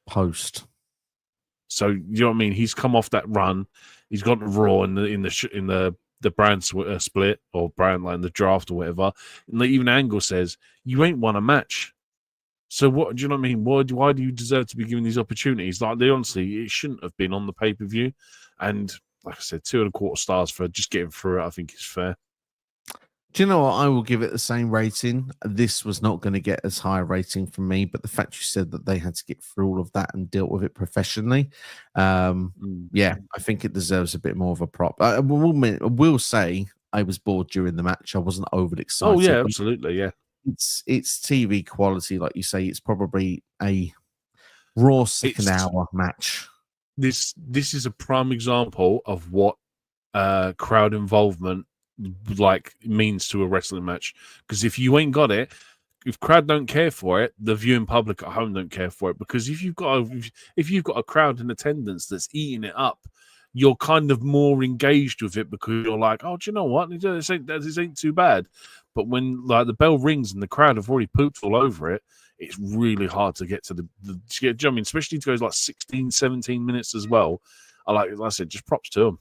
Post. So you know what I mean? He's come off that run. He's got Raw in the brand split, or brand line, the draft or whatever. And even Angle says, "You ain't won a match." So what do you know what I mean? Why do you deserve to be given these opportunities? Like, honestly, it shouldn't have been on the pay-per-view. And like I said, 2.25 stars for just getting through it, I think is fair. Do you know what? I will give it the same rating. This was not going to get as high a rating from me, but the fact you said that they had to get through all of that and dealt with it professionally, yeah, I think it deserves a bit more of a prop. I will say I was bored during the match. I wasn't overly excited. Oh yeah, absolutely, yeah. It's TV quality, like you say. It's probably a Raw second hour match. This is a prime example of what crowd involvement like means to a wrestling match. Because if you ain't got it, if crowd don't care for it, the viewing public at home don't care for it. Because if you've got a crowd in attendance that's eating it up, you're kind of more engaged with it, because you're like, oh, do you know what? This ain't too bad. But when like the bell rings and the crowd have already pooped all over it, it's really hard to get to the I mean, especially to go like 16, 17 minutes as well. Like I said, just props to them.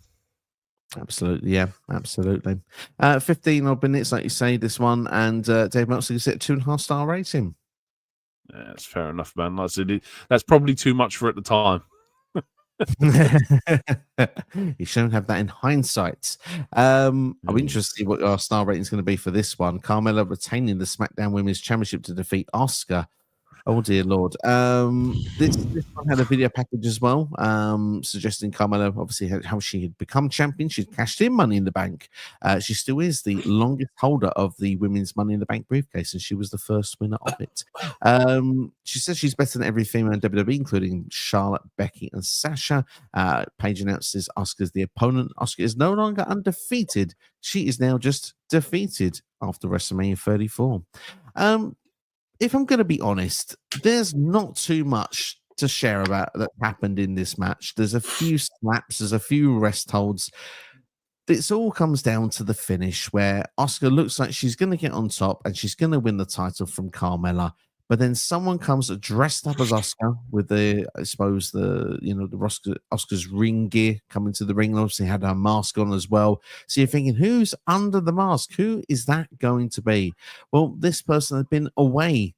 Absolutely, yeah, absolutely. 15 odd minutes, like you say, this one, and Dave Meltzer gives it a 2.5-star rating. Yeah, that's fair enough, man. Like I said, that's probably too much for at the time. You shouldn't have that in hindsight. I'm interested to see what our star rating is going to be for this one. Carmella retaining the SmackDown Women's Championship to defeat Asuka. Oh dear Lord. This one had a video package as well, suggesting Carmella obviously how she had become champion. She'd cashed in Money in the Bank. She still is the longest holder of the women's Money in the Bank briefcase, and she was the first winner of it. She says she's better than every female in WWE, including Charlotte, Becky, and Sasha. Paige announces Asuka's the opponent. Asuka is no longer undefeated. She is now just defeated after WrestleMania 34. If I'm going to be honest, there's not too much to share about that happened in this match. There's a few slaps, there's a few rest holds. It all comes down to the finish, where Asuka looks like she's going to get on top and she's going to win the title from Carmella. But then someone comes dressed up as Asuka with Asuka's ring gear coming to the ring. Obviously had her mask on as well. So you're thinking, who's under the mask? Who is that going to be? Well, this person had been away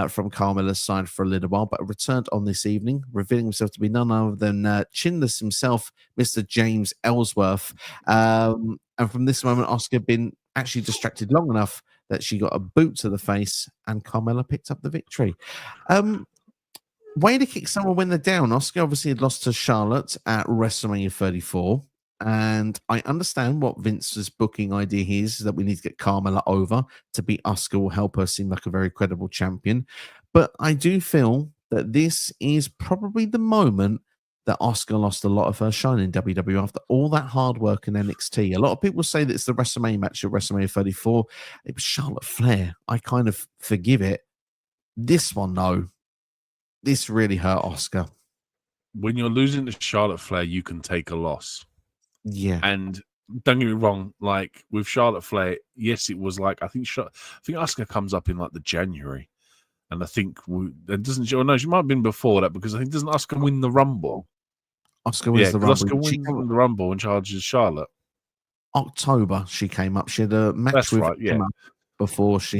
from Carmella's side for a little while, but returned on this evening, revealing himself to be none other than Chinless himself, Mr. James Ellsworth. And from this moment, Asuka had been actually distracted long enough that she got a boot to the face, and Carmella picked up the victory. Way to kick someone when they're down. Asuka obviously had lost to Charlotte at WrestleMania 34, and I understand what Vince's booking idea is, that we need to get Carmella over to beat Asuka will help her seem like a very credible champion. But I do feel that this is probably the moment that Asuka lost a lot of her shine in WWE after all that hard work in NXT. A lot of people say that it's the WrestleMania match at WrestleMania 34. It was Charlotte Flair. I kind of forgive it. This one, though, this really hurt Asuka. When you're losing to Charlotte Flair, you can take a loss. Yeah. And don't get me wrong, like with Charlotte Flair, yes, it was like, I think Asuka comes up in like the January. And I think she might have been before that, because I think doesn't Asuka win the Rumble? Asuka wins the Rumble. Asuka wins the Rumble and charges Charlotte. October, she came up. She had a match Emma before she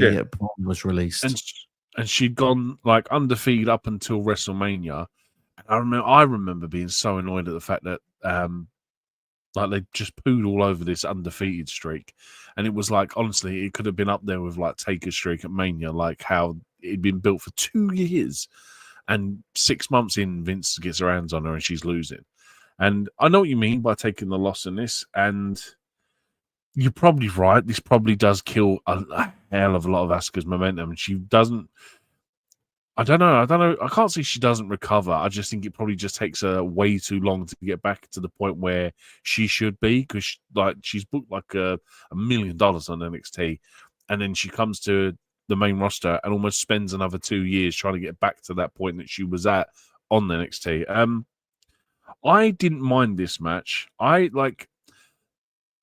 was released. And she'd gone like undefeated up until WrestleMania. I remember being so annoyed at the fact that like they just pooed all over this undefeated streak. And it was like, honestly, it could have been up there with like Taker's streak at Mania, like how it'd been built for 2 years. And 6 months in, Vince gets her hands on her and she's losing. And I know what you mean by taking the loss in this. And You're probably right. This probably does kill a hell of a lot of Asuka's momentum. She doesn't. I don't know. I can't say she doesn't recover. I just think it probably just takes her way too long to get back to the point where she should be, because she's booked like $1 million on NXT, and then she comes to the main roster and almost spends another 2 years trying to get back to that point that she was at on NXT. I didn't mind this match.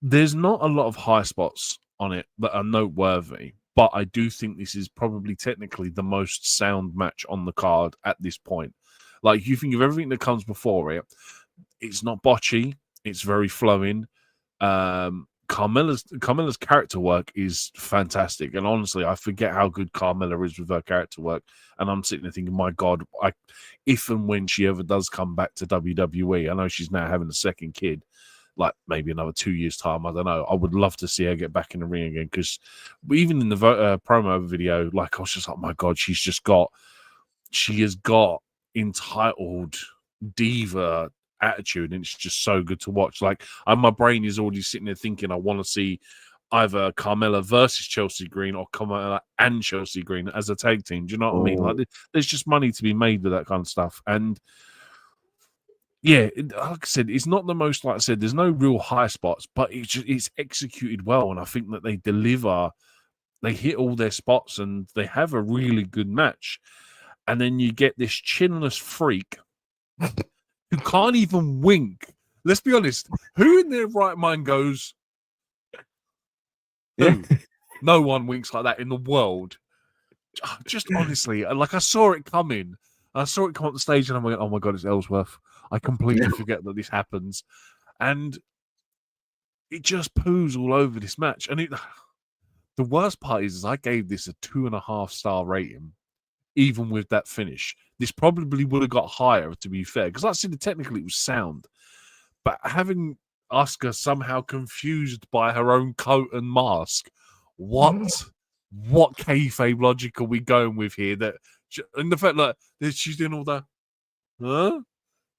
There's not a lot of high spots on it that are noteworthy, but I do think this is probably technically the most sound match on the card at this point. Like, you think of everything that comes before it, it's not botchy, it's very flowing. Carmella's character work is fantastic, and honestly, I forget how good Carmella is with her character work. And I'm sitting there thinking, my God, if and when she ever does come back to WWE, I know she's now having a second kid, like maybe another 2 years' time, I don't know. I would love to see her get back in the ring again, because even in the promo video, like, I was just like, my God, she has got entitled diva attitude, and it's just so good to watch. Like, my brain is already sitting there thinking I want to see either Carmella versus Chelsea Green or Carmella and Chelsea Green as a tag team. Do you know what I mean? Like, there's just money to be made with that kind of stuff. And yeah, like I said, it's not the most, like I said, there's no real high spots, but it's executed well. And I think that they deliver, they hit all their spots, and they have a really good match. And then you get this chinless freak who can't even wink. Let's be honest. Who in their right mind goes, Yeah. no one winks like that in the world? Just honestly, like, I saw it coming. I saw it come up the stage, and I'm like, oh my God, it's Ellsworth. I completely forget that this happens. And it just poos all over this match. And the worst part is I gave this a 2.5-star rating, even with that finish. This probably would have got higher, to be fair, because I said technically it was sound. But having Asuka somehow confused by her own coat and mask, what kayfabe logic are we going with here? And the fact that she's doing all the,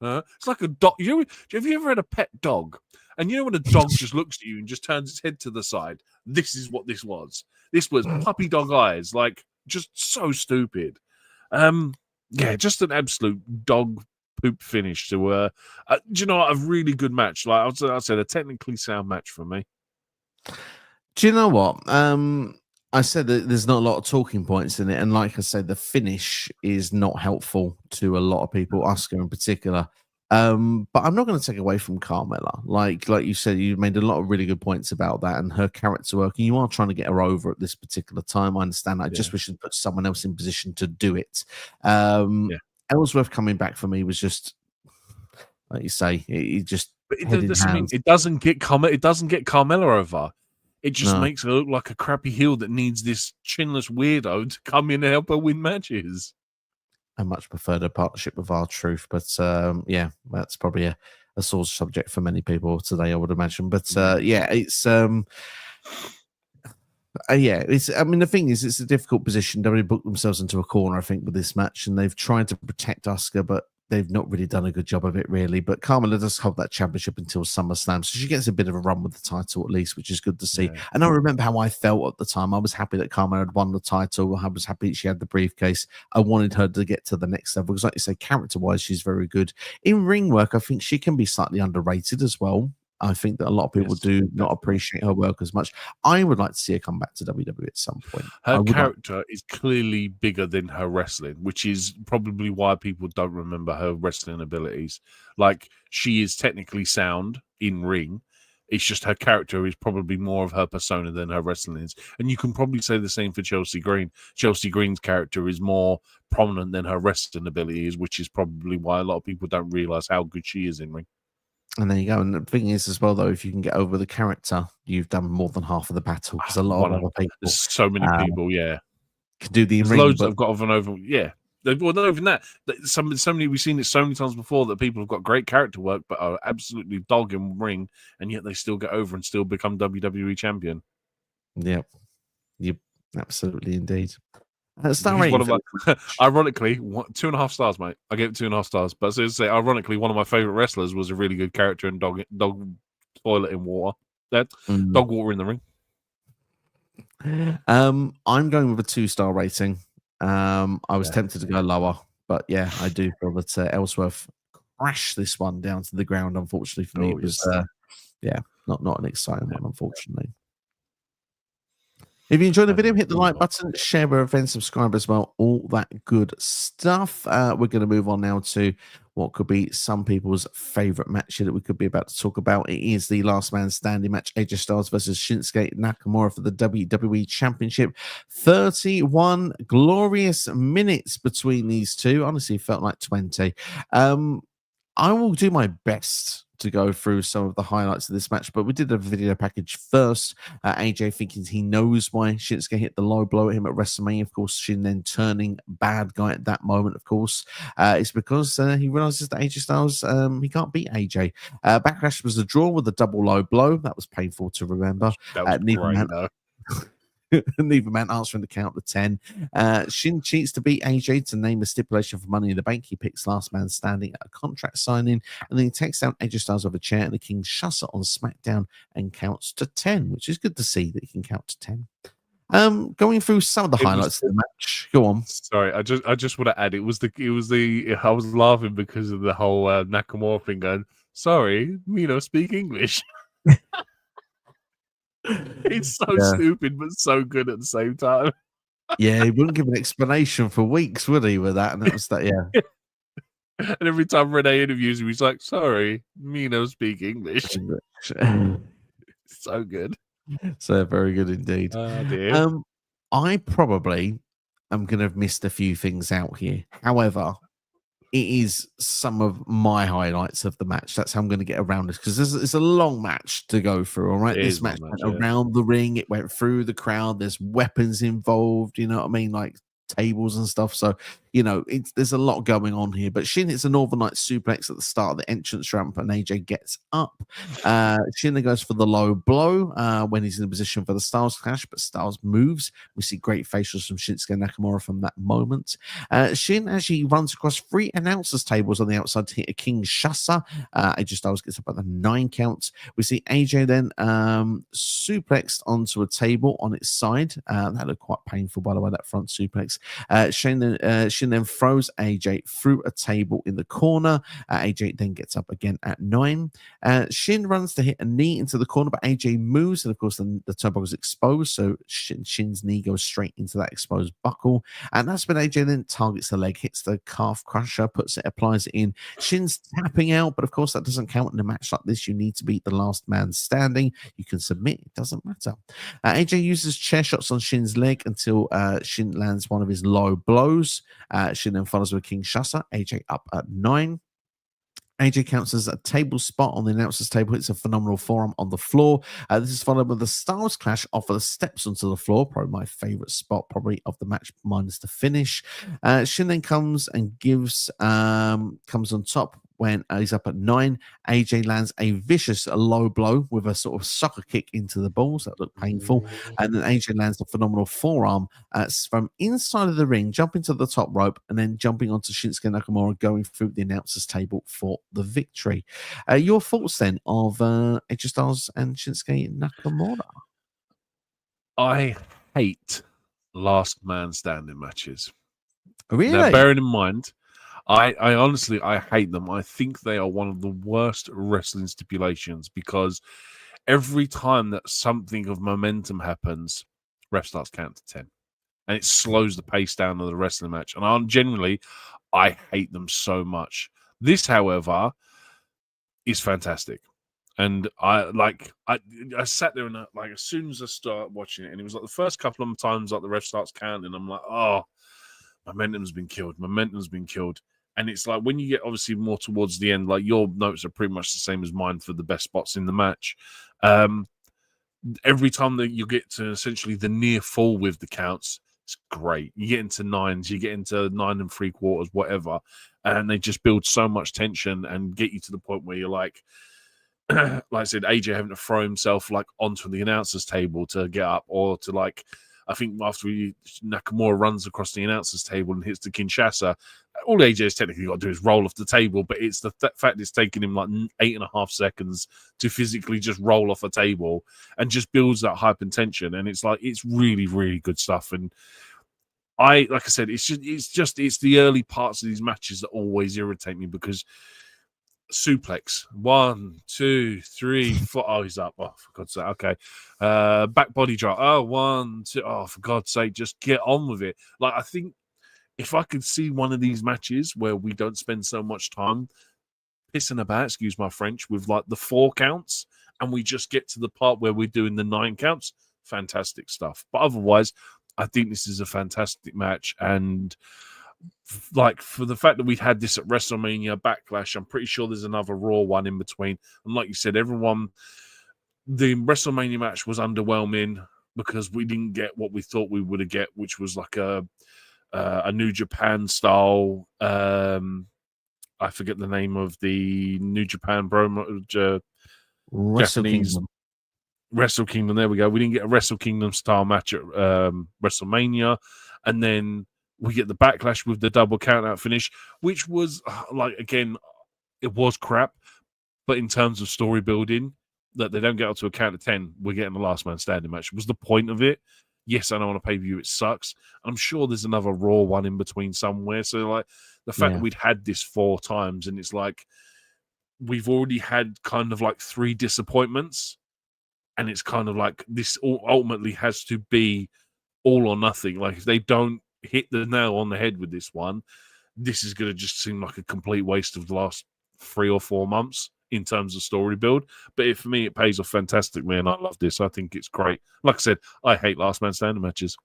it's like a dog. Have you ever had a pet dog? And you know when a dog just looks at you and just turns its head to the side? This is what this was. This was puppy dog eyes, like, just so stupid. Yeah, just an absolute dog poop finish to do you know what? A really good match. Like I'd say a technically sound match for me. Do you know what? I said that there's not a lot of talking points in it, and like I said, the finish is not helpful to a lot of people, Asuka in particular. But I'm not going to take away from Carmella. Like you said, you made a lot of really good points about that and her character work, and you are trying to get her over at this particular time. I understand. I just wish you'd put someone else in position to do it. Ellsworth coming back for me was just, like you say, he just. But it doesn't get Carmella over. It just makes her look like a crappy heel that needs this chinless weirdo to come in and help her win matches. I much prefer the partnership with R-Truth, but yeah, that's probably a sore subject for many people today, I would imagine. But yeah, it's I mean, the thing is, it's a difficult position. WWE booked themselves into a corner, I think, with this match, and they've tried to protect Asuka, but they've not really done a good job of it, really. But Carmella does hold that championship until SummerSlam, so she gets a bit of a run with the title at least, which is good to see. Yeah. And I remember how I felt at the time. I was happy that Carmella had won the title. I was happy she had the briefcase. I wanted her to get to the next level because, like you say, character-wise, she's very good. In ring work, I think she can be slightly underrated as well. I think that a lot of people do not appreciate her work as much. I would like to see her come back to WWE at some point. Her character is clearly bigger than her wrestling, which is probably why people don't remember her wrestling abilities. Like, she is technically sound in ring. It's just her character is probably more of her persona than her wrestling is. And you can probably say the same for Chelsea Green. Chelsea Green's character is more prominent than her wrestling abilities, which is probably why a lot of people don't realize how good she is in ring. And there you go. And the thing is, as well, though, if you can get over the character, you've done more than half of the battle. Because a lot of other people, there's so many people, can do the ring. Loads that have got over, Well, not even that. So many. We've seen it so many times before that people have got great character work, but are absolutely dog in ring, and yet they still get over and still become WWE champion. Yep, absolutely, indeed. Ironically, 2.5 stars, mate. I gave it 2.5 stars. But so to say, ironically, one of my favorite wrestlers was a really good character in dog toilet in water. That dog water in the ring. I'm going with a 2-star rating. I was tempted to go lower, but yeah, I do feel that Ellsworth crashed this one down to the ground. Unfortunately for me, it was not an exciting one, unfortunately. If you enjoyed the video, hit the like button, share our event, subscribe as well, all that good stuff. We're going to move on now to what could be some people's favorite match here that we could be about to talk about. It is the last man standing match, AJ Styles versus Shinsuke Nakamura for the WWE Championship. 31 glorious minutes between these two. Honestly, felt like 20. I will do my best to go through some of the highlights of this match, but we did a video package first. AJ thinking he knows why Shinsuke hit the low blow at him at WrestleMania. Of course, Shin then turning bad guy at that moment, of course. It's because he realizes that AJ Styles, he can't beat AJ. Backlash was a draw with a double low blow. That was painful to remember. That was great, though. Neither man answering the count to 10. Shin cheats to beat AJ to name a stipulation for Money in the Bank. He picks last man standing at a contract signing, and then he takes down AJ Styles with a chair and the King Shusser on SmackDown and counts to 10, which is good to see that he can count to 10. Going through some of the highlights of the match. Go on. Sorry, I just want to add, it was the I was laughing because of the whole Nakamura thing going, sorry, speak English. It's so stupid, but so good at the same time. Yeah, he wouldn't give an explanation for weeks, would he, with that? And it was that, yeah. And every time Renee interviews him, he's like, sorry, speak English. So good. So very good indeed. Dear. I probably am going to have missed a few things out here. However, it is some of my highlights of the match. That's how I'm going to get around this, because it's a long match to go through. All right, this match went around the ring, it went through the crowd. There's weapons involved. You know what I mean, like tables and stuff. So there's a lot going on here. But Shin hits a Northern Light suplex at the start of the entrance ramp, and AJ gets up. Shin then goes for the low blow when he's in a position for the Styles Clash, but Styles moves. We see great facials from Shinsuke Nakamura from that moment. Shin actually runs across 3 announcers tables on the outside to hit a King Shusser. AJ Styles gets up at the 9 count. We see AJ then suplexed onto a table on its side. That looked quite painful, by the way, that front suplex. Shin then throws AJ through a table in the corner. AJ then gets up again at 9. Shin runs to hit a knee into the corner, but AJ moves, and of course the turnbuckle is exposed, so Shin's knee goes straight into that exposed buckle, and that's when AJ then targets the leg, hits the calf crusher, applies it in. Shin's tapping out, but of course that doesn't count in a match like this. You need to beat the last man standing. You can submit, it doesn't matter. AJ uses chair shots on Shin's leg until Shin lands one of his low blows. Shin then follows with King Shusser. AJ up at 9. AJ counts as a table spot on the announcer's table. It's a phenomenal forearm on the floor. This is followed with the Styles Clash off of the steps onto the floor. Probably my favorite spot, probably of the match, minus the finish. Shin then comes and comes on top when he's up at 9. AJ lands a vicious low blow with a sort of soccer kick into the balls. That looked painful. And then AJ lands a phenomenal forearm from inside of the ring, jumping to the top rope, and then jumping onto Shinsuke Nakamura, going through the announcer's table for the victory. Your thoughts then of AJ Styles and Shinsuke Nakamura? I hate last man standing matches. Really? Now, bearing in mind, I honestly, I hate them. I think they are one of the worst wrestling stipulations, because every time that something of momentum happens, ref starts count to 10. And it slows the pace down of the wrestling match. And I hate them so much. This, however, is fantastic. And I sat there and as soon as I started watching it, and it was like the first couple of times like the ref starts counting, I'm like, oh, momentum's been killed. And it's like when you get obviously more towards the end, like your notes are pretty much the same as mine for the best spots in the match. Every time that you get to essentially the near fall with the counts, it's great. You get into 9s, you get into 9 3/4, whatever, and they just build so much tension and get you to the point where you're like I said, AJ having to throw himself like onto the announcer's table to get up, or to like I think after Nakamura runs across the announcer's table and hits the Kinshasa, all AJ's technically got to do is roll off the table, but it's the fact it's taken him like 8.5 seconds to physically just roll off a table and just builds that hype and tension. And it's like, it's really, really good stuff. And like I said, it's the early parts of these matches that always irritate me, because suplex 1, 2, 3, 4. Oh, he's up. Oh, for God's sake. Okay. Back body drop. Oh, 1, 2. Oh, for God's sake, just get on with it. Like, I think if I could see one of these matches where we don't spend so much time pissing about, excuse my French, with like the 4 counts, and we just get to the part where we're doing the 9 counts, fantastic stuff. But otherwise, I think this is a fantastic match. And like, for the fact that we've had this at WrestleMania Backlash, I'm pretty sure there's another Raw one in between. And like you said, the WrestleMania match was underwhelming because we didn't get what we thought we would have get, which was like a New Japan style. I forget the name of the New Japan promo. Japanese Wrestle Kingdom. There we go. We didn't get a Wrestle Kingdom style match at WrestleMania, and then we get the Backlash with the double count out finish, which was like, again, it was crap. But in terms of story building, that they don't get up to a count of 10, we're getting the last man standing match. Was the point of it? Yes, I know on a pay-per-view it sucks. I'm sure there's another Raw one in between somewhere. So like the fact that we'd had this 4 times, and it's like we've already had kind of like 3 disappointments, and it's kind of like this ultimately has to be all or nothing. Like, if they don't hit the nail on the head with this one, this is going to just seem like a complete waste of the last 3 or 4 months in terms of story build. But for me, it pays off fantastically, and I love this. I think it's great. Like I said, I hate last man standing matches.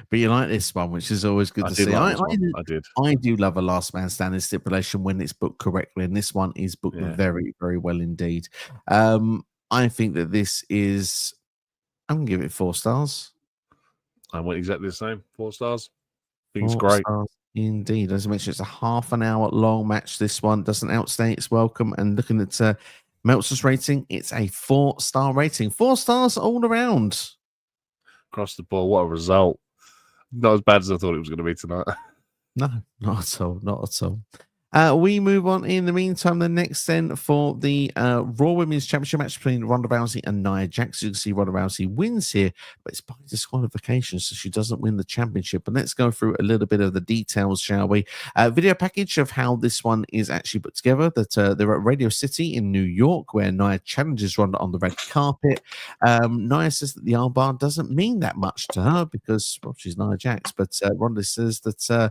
But you like this one, which is always good to see. I do love a last man standing stipulation when it's booked correctly, and this one is booked very, very well indeed. I think that this is, I'm going to give it 4 stars. I went exactly the same. 4 stars. I think it's great. Stars indeed. As I mentioned, it's a half an hour long match. This one doesn't outstay its welcome. And looking at Meltzer's rating, it's a 4-star rating. 4 stars all around. Across the board, what a result. Not as bad as I thought it was going to be tonight. No, not at all. Not at all. We move on in the meantime. The next then for the Raw Women's Championship match between Ronda Rousey and Nia Jax. You can see Ronda Rousey wins here, but it's by disqualification, so she doesn't win the championship. And let's go through a little bit of the details, shall we? Video package of how this one is actually put together. That they're at Radio City in New York, where Nia challenges Ronda on the red carpet. Nia says that the armbar doesn't mean that much to her because, well, she's Nia Jax. But Ronda says that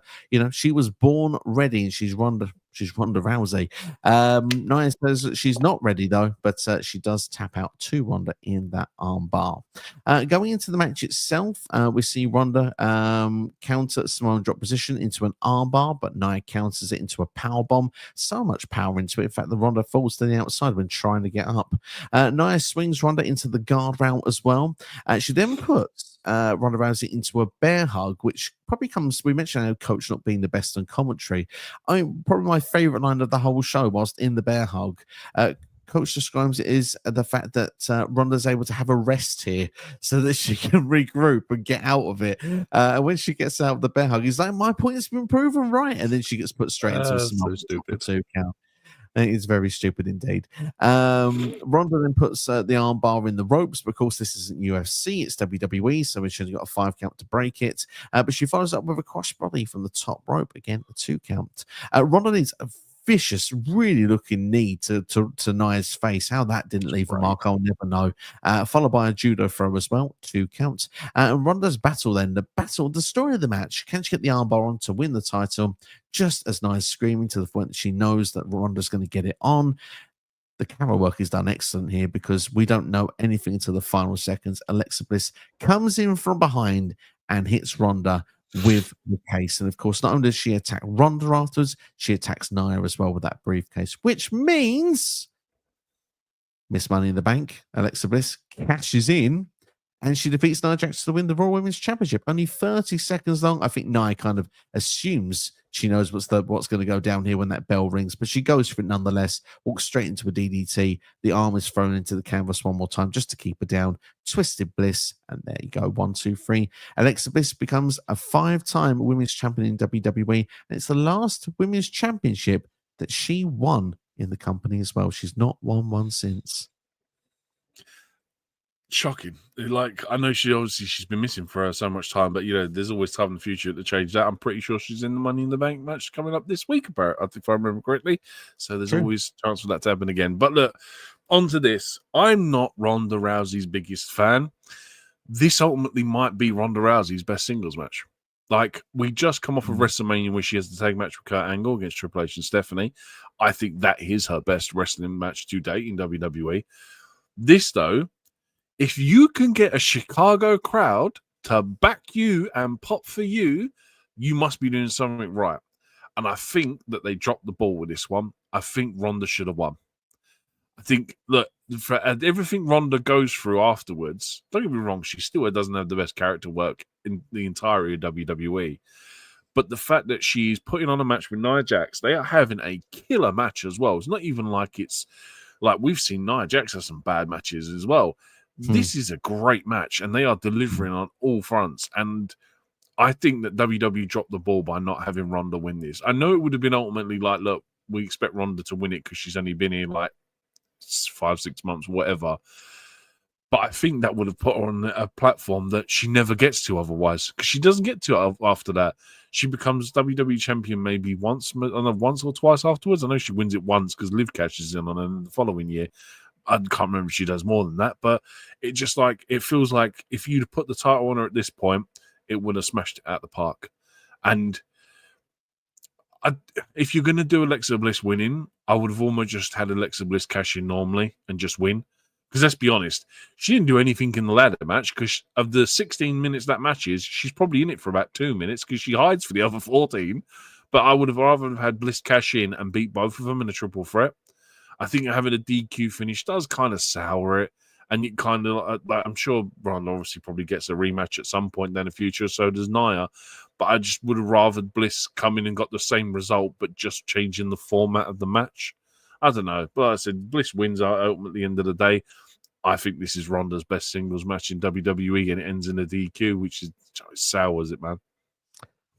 she was born ready, and she's Ronda Rousey. Nia says that she's not ready though, but she does tap out to Ronda in that arm bar. Going into the match itself, we see Ronda counter Samoan drop position into an arm bar, but Nia counters it into a power bomb. So much power into it, in fact, the Ronda falls to the outside when trying to get up. Nia swings Ronda into the guardrail as well. She then puts Ronda Rousey into a bear hug, which probably comes, we mentioned our coach not being the best on commentary. Probably my favorite line of the whole show whilst in the bear hug. Coach describes it as the fact that Ronda's able to have a rest here so that she can regroup and get out of it. And when she gets out of the bear hug, he's like, my point has been proven right. And then she gets put straight into a so stupid 2 count. It's very stupid indeed. Ronda then puts the arm bar in the ropes, but of course this isn't UFC, it's WWE, so she's got a 5 count to break it. But she follows up with a cross body from the top rope, again a 2 count. Ronda needs a vicious, really looking knee to Nia's face. How that didn't leave a mark, I'll never know. Followed by a judo throw as well, 2 counts. And Ronda's battle then, the story of the match. Can she get the armbar on to win the title? Just as Nia's screaming to the point that she knows that Ronda's going to get it on. The camera work is done excellent here because we don't know anything until the final seconds. Alexa Bliss comes in from behind and hits Ronda with the case. And of course, not only does she attack Ronda afterwards, she attacks Nia as well with that briefcase, which means Miss Money in the Bank, Alexa Bliss, cashes in and she defeats Nia Jax to win the Raw Women's Championship. Only 30 seconds long. I think Nia kind of assumes she knows what's going to go down here when that bell rings, but she goes for it nonetheless, walks straight into a DDT. The arm is thrown into the canvas one more time just to keep her down. Twisted Bliss, and there you go, 1, 2, 3. Alexa Bliss becomes a 5-time women's champion in WWE, and it's the last women's championship that she won in the company as well. She's not won one since. Shocking. Like, I know she's been missing for so much time, but there's always time in the future to change that. I'm pretty sure she's in the Money in the Bank match coming up this week, if I remember correctly. So there's always a chance for that to happen again. But look, on to this. I'm not Ronda Rousey's biggest fan. This ultimately might be Ronda Rousey's best singles match. Like, we just come off of WrestleMania where she has the tag match with Kurt Angle against Triple H and Stephanie. I think that is her best wrestling match to date in WWE. This, though, if you can get a Chicago crowd to back you and pop for you, you must be doing something right. And I think that they dropped the ball with this one. I think Ronda should have won. I think, look, for everything Ronda goes through afterwards, don't get me wrong, she still doesn't have the best character work in the entirety of WWE. But the fact that she's putting on a match with Nia Jax, they are having a killer match as well. It's not even like it's like we've seen Nia Jax have some bad matches as well. This is a great match, and they are delivering on all fronts. And I think that WWE dropped the ball by not having Ronda win this. I know it would have been ultimately like, look, we expect Ronda to win it because she's only been here like 5-6 months, whatever. But I think that would have put her on a platform that she never gets to otherwise, because she doesn't get to it after that. She becomes WWE champion maybe once or twice afterwards. I know she wins it once because Liv cashes in on her the following year. I can't remember if she does more than that, but it feels like if you'd put the title on her at this point, it would have smashed it out the park. And if you're going to do Alexa Bliss winning, I would have almost just had Alexa Bliss cash in normally and just win. Because let's be honest, she didn't do anything in the ladder match, because of the 16 minutes that match is, she's probably in it for about 2 minutes because she hides for the other 14. But I would have rather had Bliss cash in and beat both of them in a triple threat. I think having a DQ finish does kind of sour it. And it kind of, I'm sure Ronda obviously probably gets a rematch at some point in the future, so does Nia. But I just would have rather Bliss come in and got the same result, but just changing the format of the match. I don't know. But like I said, Bliss wins out at the end of the day. I think this is Ronda's best singles match in WWE, and it ends in a DQ, which is sours it, man.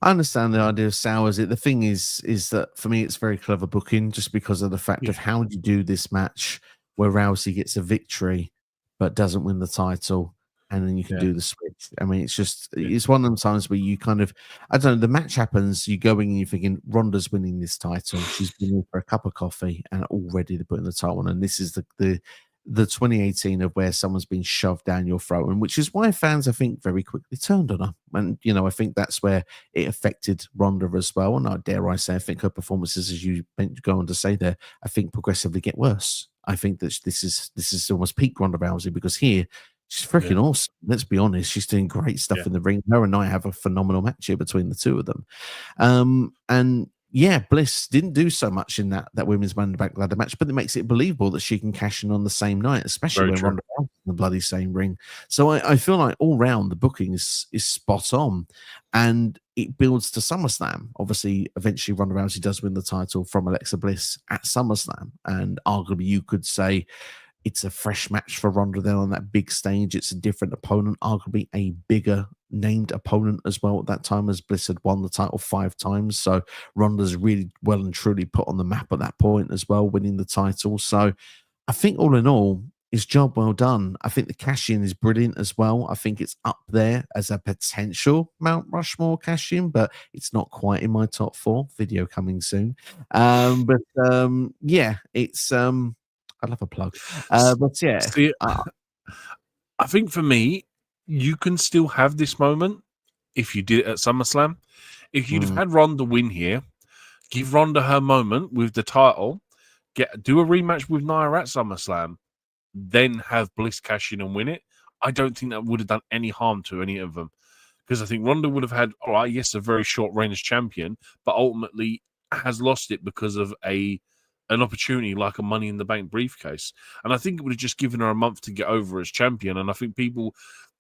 I understand the idea of sours it. The thing is that for me, it's very clever booking, just because of the fact of how you do this match where Rousey gets a victory but doesn't win the title, and then you can do the switch. I mean, it's one of them times where you kind of, I don't know, the match happens, you go in and you're thinking, Ronda's winning this title. She's been in for a cup of coffee and already they're putting the title on. And this is the 2018 of where someone's been shoved down your throat, and which is why fans, I think, very quickly turned on her. And, I think that's where it affected Ronda as well. And dare I say, I think her performances, as you go on to say there, I think progressively get worse. I think that this is almost peak Ronda Rousey, because here she's freaking awesome. Let's be honest, she's doing great stuff in the ring. Her and I have a phenomenal match here between the two of them. And Bliss didn't do so much in that women's Money in the Bank ladder match, but it makes it believable that she can cash in on the same night, especially when Ronda Rousey's in the bloody same ring. So I feel like all round the booking is spot on, and it builds to SummerSlam. Obviously, eventually Ronda Rousey does win the title from Alexa Bliss at SummerSlam, and arguably you could say it's a fresh match for Ronda then on that big stage. It's a different opponent, arguably a bigger named opponent as well at that time, as Bliss had won the title 5 times. So Ronda's really well and truly put on the map at that point as well, winning the title. So I think all in all, it's job well done. I think the cash-in is brilliant as well. I think it's up there as a potential Mount Rushmore cash-in, but it's not quite in my top 4. Video coming soon. It's... I'd love a plug. I think for me, you can still have this moment if you did it at SummerSlam. If you'd have had Ronda win here, give Ronda her moment with the title, do a rematch with Nia at SummerSlam, then have Bliss cash in and win it. I don't think that would have done any harm to any of them, because I think Ronda would have had, all right, yes, a very short reign as champion, but ultimately has lost it because of an opportunity like a Money in the Bank briefcase. And I think it would have just given her a month to get over as champion. And I think people,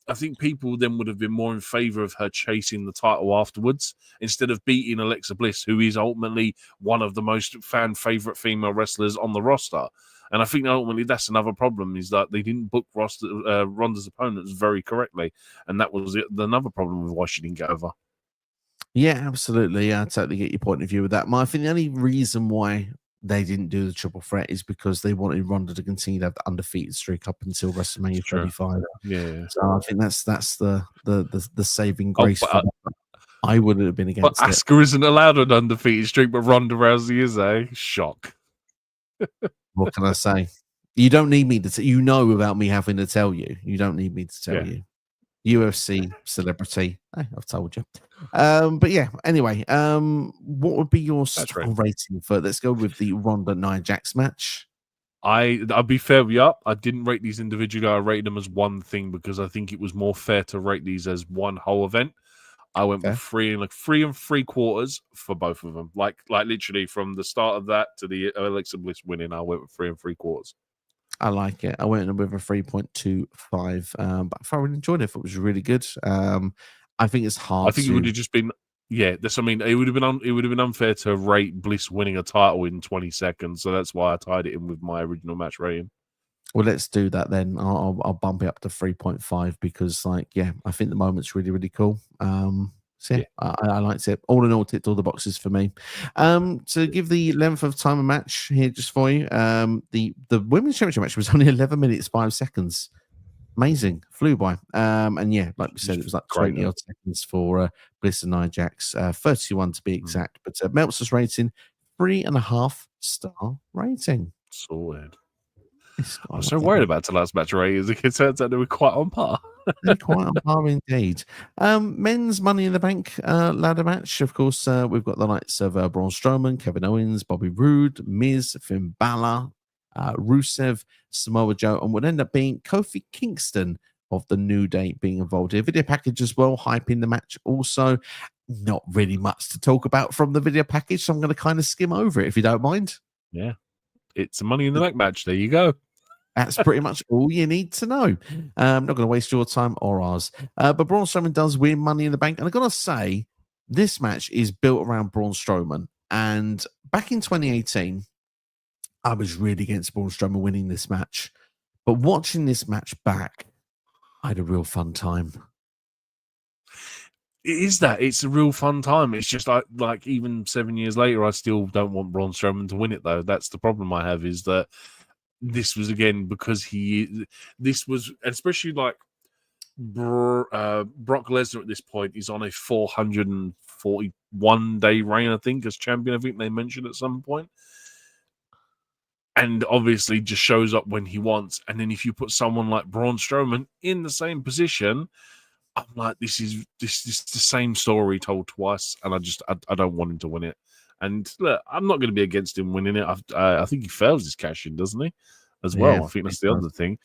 I think people then would have been more in favor of her chasing the title afterwards instead of beating Alexa Bliss, who is ultimately one of the most fan favorite female wrestlers on the roster. And I think ultimately that's another problem, is that they didn't book Ronda's opponents very correctly. And that was another problem with why she didn't get over. Yeah, absolutely. I totally get your point of view with that. I think the only reason why they didn't do the triple threat is because they wanted Ronda to continue to have the undefeated streak up until WrestleMania 35. Yeah. So I think that's the saving grace for that. I wouldn't have been against it. Asuka isn't allowed an undefeated streak, but Ronda Rousey is, eh? Shock. What can I say? You don't need me to you know without me having to tell you. You don't need me to tell you. UFC celebrity. I've told you. But yeah, anyway, what would be your strong rating for, let's go with the Ronda Nia Jax match? I'll be fair with you. I didn't rate these individually. I rated them as one thing because I think it was more fair to rate these as one whole event. I went with 3 and 3.75 for both of them. Like literally from the start of that to the Alexa Bliss winning, I went with 3.75. I like it. I went with a 3.25. But I thoroughly enjoyed it. It was really good. I think it's hard. I think it would have just been, it would have been unfair to rate Bliss winning a title in 20 seconds. So that's why I tied it in with my original match rating. Well, let's do that then. I'll bump it up to 3.5 because, I think the moment's really, really cool. I liked it. All in all, ticked all the boxes for me. To give the length of time of match here just for you, the women's championship match was only 11 minutes 5 seconds. Amazing, flew by. Like we said, it was like 20 odd seconds for Bliss and Nia Jax, 31 to be exact. But Meltzer's rating, 3.5 star rating. Sorted. I was so worried about tonight's match ratings. It turns out they were quite on par. They're quite on par indeed. Men's Money in the Bank ladder match. Of course, we've got the likes of Braun Strowman, Kevin Owens, Bobby Roode, Miz, Finn Balor, Rusev, Samoa Joe, and would end up being Kofi Kingston of the New Day being involved here. Video package as well, hyping the match also. Not really much to talk about from the video package, so I'm going to kind of skim over it if you don't mind. Yeah. It's a Money in the Bank match. There you go. That's pretty much all you need to know. I'm not going to waste your time or ours. But Braun Strowman does win Money in the Bank. And I've got to say, this match is built around Braun Strowman. And back in 2018, I was really against Braun Strowman winning this match. But watching this match back, I had a real fun time. It is that. It's a real fun time. It's just like even 7 years later, I still don't want Braun Strowman to win it, though. That's the problem I have, is that this was, again, because this was, especially like Brock Lesnar at this point is on a 441-day reign, I think, as champion. I think they mentioned at some point. And obviously just shows up when he wants. And then if you put someone like Braun Strowman in the same position, I'm like, this is the same story told twice, and I don't want him to win it. And look, I'm not going to be against him winning it. I think he fails his cash in, doesn't he? As well, I think that's the other thing.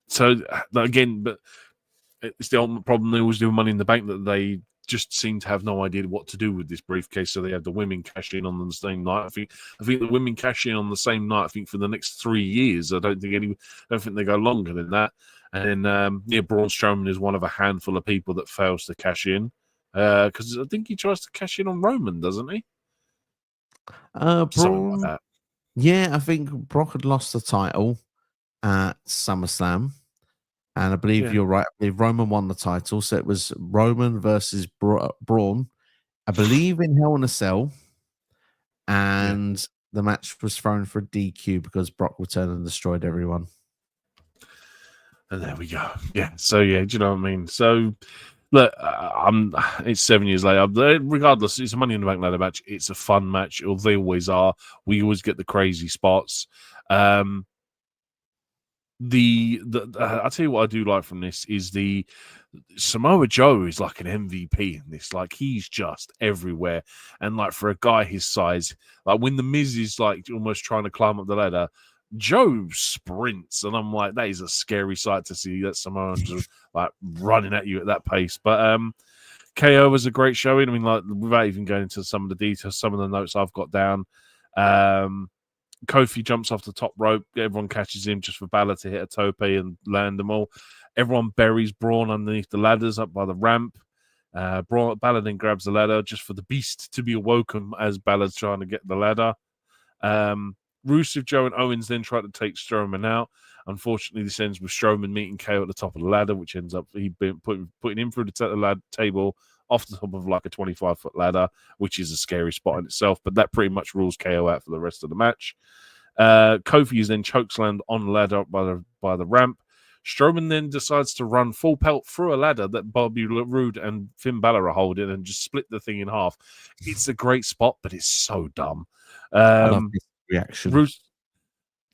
So again, but it's the ultimate problem. They always do Money in the Bank, that they just seem to have no idea what to do with this briefcase. So they have the women cash in on the same night. I think the women cash in on the same night. I think for the next 3 years. I don't think they go longer than that. And Braun Strowman is one of a handful of people that fails to cash in, because I think he tries to cash in on Roman, doesn't he? Braun, like that. I think Brock had lost the title at SummerSlam, and I believe you're right. I believe Roman won the title, so it was Roman versus Braun. I believe in Hell in a Cell, and the match was thrown for a DQ because Brock returned and destroyed everyone. And there we go. Yeah. So do you know what I mean? So look, it's 7 years later. Regardless, it's a Money in the Bank ladder match. It's a fun match. They always are. We always get the crazy spots. I'll tell you what I do like from this is the Samoa Joe is like an MVP in this. Like, he's just everywhere. And like, for a guy his size, like when the Miz is like almost trying to climb up the ladder, Joe sprints, and I'm like, that is a scary sight to see, that Samoan just like running at you at that pace. But KO was a great showing. I mean, like, without even going into some of the details, some of the notes I've got down, Kofi jumps off the top rope. Everyone catches him just for Balor to hit a tope and land them all. Everyone buries Braun underneath the ladders up by the ramp. Balor then grabs the ladder just for the Beast to be awoken as Balor's trying to get the ladder. Rusev, Joe, and Owens then try to take Strowman out. Unfortunately, this ends with Strowman meeting KO at the top of the ladder, which ends up putting him through the table off the top of like a 25-foot ladder, which is a scary spot in itself. But that pretty much rules KO out for the rest of the match. Kofi is then chokeslammed on the ladder up by the ramp. Strowman then decides to run full pelt through a ladder that Bobby Roode and Finn Balor are holding and just split the thing in half. It's a great spot, but it's so dumb. I love this reaction.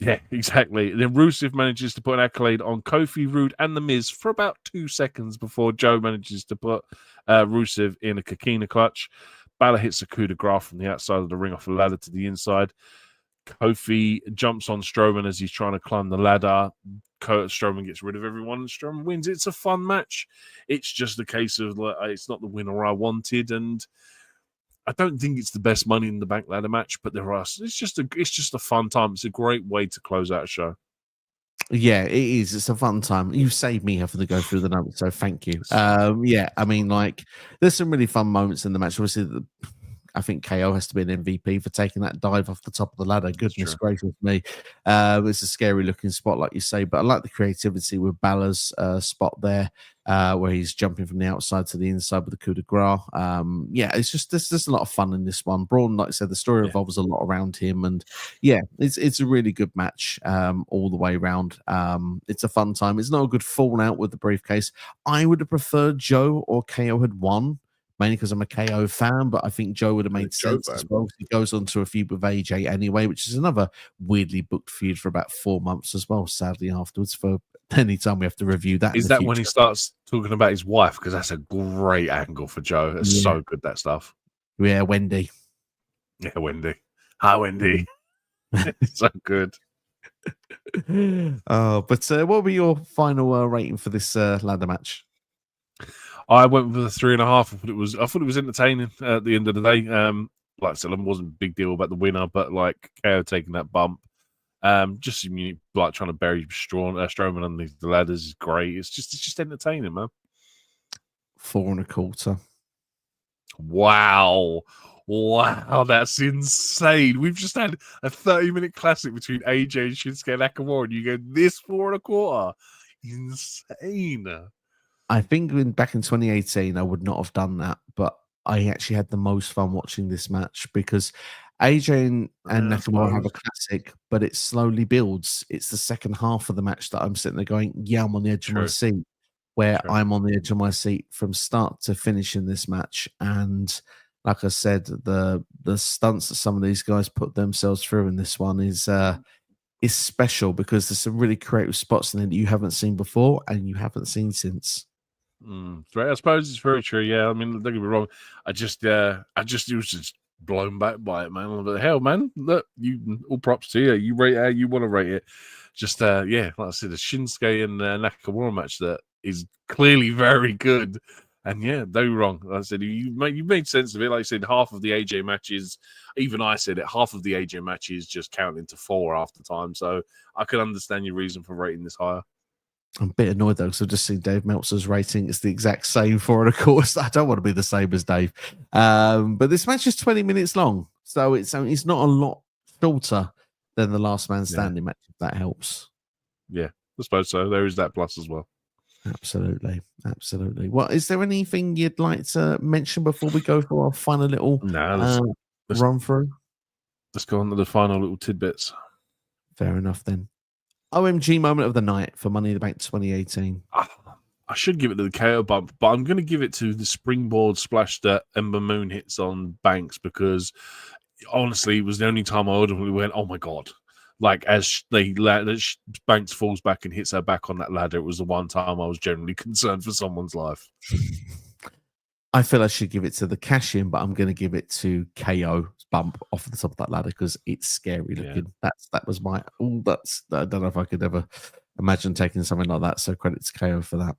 Yeah, exactly. Then Rusev manages to put an accolade on Kofi, Roode, and The Miz for about 2 seconds before Joe manages to put Rusev in a Coquina clutch. Balor hits a coup de grace from the outside of the ring off the ladder to the inside. Kofi jumps on Strowman as he's trying to climb the ladder. Strowman gets rid of everyone and Strowman wins. It's a fun match. It's just a case of like, it's not the winner I wanted, and I don't think it's the best Money in the Bank ladder match, but it's just a fun time. It's a great way to close out a show. Yeah, it is. It's a fun time. You saved me having to go through the notes, so thank you. Yeah, I mean, like, there's some really fun moments in the match. Obviously, I think KO has to be an MVP for taking that dive off the top of the ladder. Goodness gracious me. It's a scary looking spot, like you say, but I like the creativity with Balor's spot there, where he's jumping from the outside to the inside with the coup de grace. Yeah, it's just there's a lot of fun in this one. Braun, like I said, the story revolves a lot around him, and yeah, it's a really good match all the way around. It's a fun time. It's not a good fallout with the briefcase. I would have preferred Joe or KO had won, mainly because I'm a KO fan, but I think Joe would have made sense as well. He goes on to a feud with AJ anyway, which is another weirdly booked feud for about 4 months as well, sadly, afterwards, for any time we have to review that. Is that when he starts talking about his wife? Because that's a great angle for Joe. It's so good, that stuff. Yeah, Wendy. Yeah, Wendy. Hi, Wendy. So good. But what were your final rating for this ladder match? I went with a 3.5. I thought it was entertaining at the end of the day. Like I said, it wasn't a big deal about the winner, but like KO taking that bump, just like trying to bury Strowman underneath the ladders is great. It's just entertaining, man. 4.25. Wow, that's insane. We've just had a 30-minute classic between AJ and Shinsuke Nakamura, and you go this 4.25. Insane. I think back in 2018, I would not have done that, but I actually had the most fun watching this match because AJ and Nakamura have a classic, but it slowly builds. It's the second half of the match that I'm sitting there going, yeah, I'm on the edge of my seat, where I'm on the edge of my seat from start to finish in this match. And like I said, the stunts that some of these guys put themselves through in this one is special because there's some really creative spots in it that you haven't seen before and you haven't seen since. Right. I suppose it's very true. Yeah, I mean, don't get me wrong. I just was just blown back by it, man. I'm like, hell, man, look, you all props to you. You rate how you want to rate it. Just yeah, like I said, the Shinsuke and Nakamura match that is clearly very good. And yeah, don't be wrong. Like I said, you made sense of it. Like I said, half of the AJ matches, even I said it, half of the AJ matches just count into 4 after time. So I can understand your reason for rating this higher. I'm a bit annoyed though, because I've just seen Dave Meltzer's rating. It's the exact same 4.25. I don't want to be the same as Dave. But this match is 20 minutes long, so it's not a lot shorter than the Last Man Standing match, if that helps. Yeah, I suppose so. There is that plus as well. Absolutely. Well, is there anything you'd like to mention before we go for our final little run through? Let's go on to the final little tidbits. Fair enough then. OMG moment of the night for Money in the Bank 2018. I should give it to the KO bump, but I'm going to give it to the springboard splash that Ember Moon hits on Banks because honestly, it was the only time I audibly went, oh my God. Like as Banks falls back and hits her back on that ladder, it was the one time I was generally concerned for someone's life. I feel I should give it to the cash in, but I'm going to give it to KO bump off the top of that ladder because it's scary looking. Yeah. That was my. I don't know if I could ever imagine taking something like that. So credit to KO for that.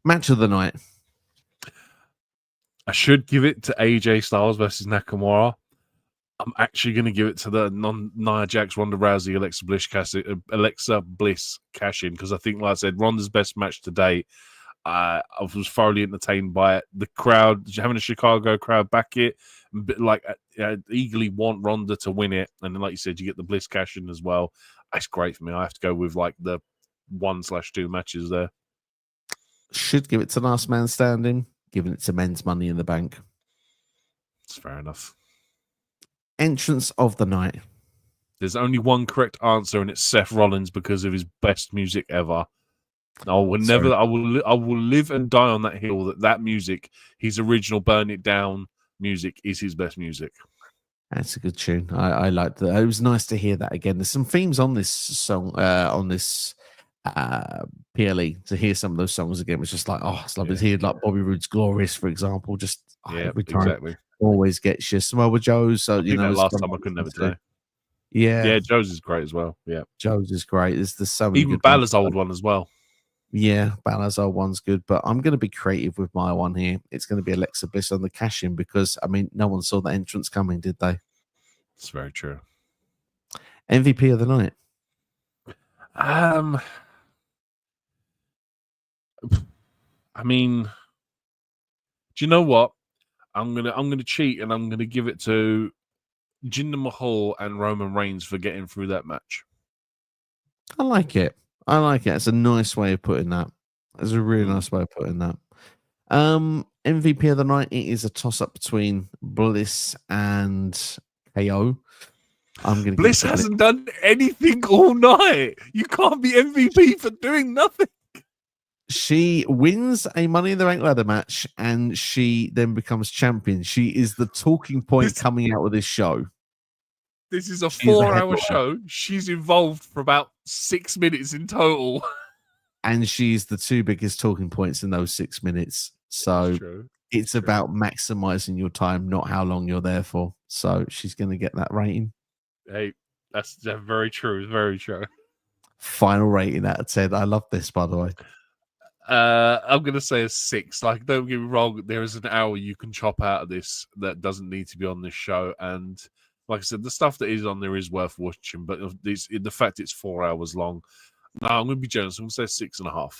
Match of the night. I should give it to AJ Styles versus Nakamura, I'm actually going to give it to the Nia Jax, Ronda Rousey, Alexa Bliss cash in, because I think, like I said, Ronda's best match to date. I was thoroughly entertained by it. The crowd, having a Chicago crowd back it, like eagerly want Ronda to win it, and then, like you said, you get the Bliss cash in as well. It's great for me. I have to go with like the 1/2 matches there. Should give it to Last Man Standing, giving it to Men's Money in the Bank. It's fair enough. Entrance of the night. There's only one correct answer, and it's Seth Rollins because of his best music ever. I will never. I will live and die on that hill. That music, his original "Burn It Down" music, is his best music. That's a good tune. I liked that. It was nice to hear that again. There's some themes on this song, on this PLE. To hear some of those songs again was just like, oh, it's lovely to hear, like Bobby Roode's "Glorious," for example. Just every time, exactly. Always gets you. Samoa Joe's. So you know, last time I couldn't never say. Yeah, Joe's is great as well. Yeah, Joe's is great. There's so many. Even Balor's old one as well. Yeah, Balor's old one's good, but I'm going to be creative with my one here. It's going to be Alexa Bliss on the cash in because, I mean, no one saw the entrance coming, did they? It's very true. MVP of the night. I mean, do you know what? I'm gonna cheat and I'm gonna give it to Jinder Mahal and Roman Reigns for getting through that match. I like it. It's a nice way of putting that. It's a really nice way of putting that. MVP of the night, it is a toss-up between Bliss and KO. Bliss hasn't done anything all night. You can't be MVP for doing nothing. She wins a Money in the Bank ladder match and she then becomes champion. She is the talking point coming out of this show. This is a 4-hour show. She's involved for about 6 minutes in total. And she's the two biggest talking points in those 6 minutes. So it's about maximizing your time, not how long you're there for. So she's going to get that rating. Hey, that's very true. Very true. Final rating out of 10. I love this, by the way. I'm going to say a 6. Like, don't get me wrong. There is an hour you can chop out of this that doesn't need to be on this show. And like I said, the stuff that is on there is worth watching, but the fact it's 4 hours long, no, I'm going to be generous. I'm going to say 6.5.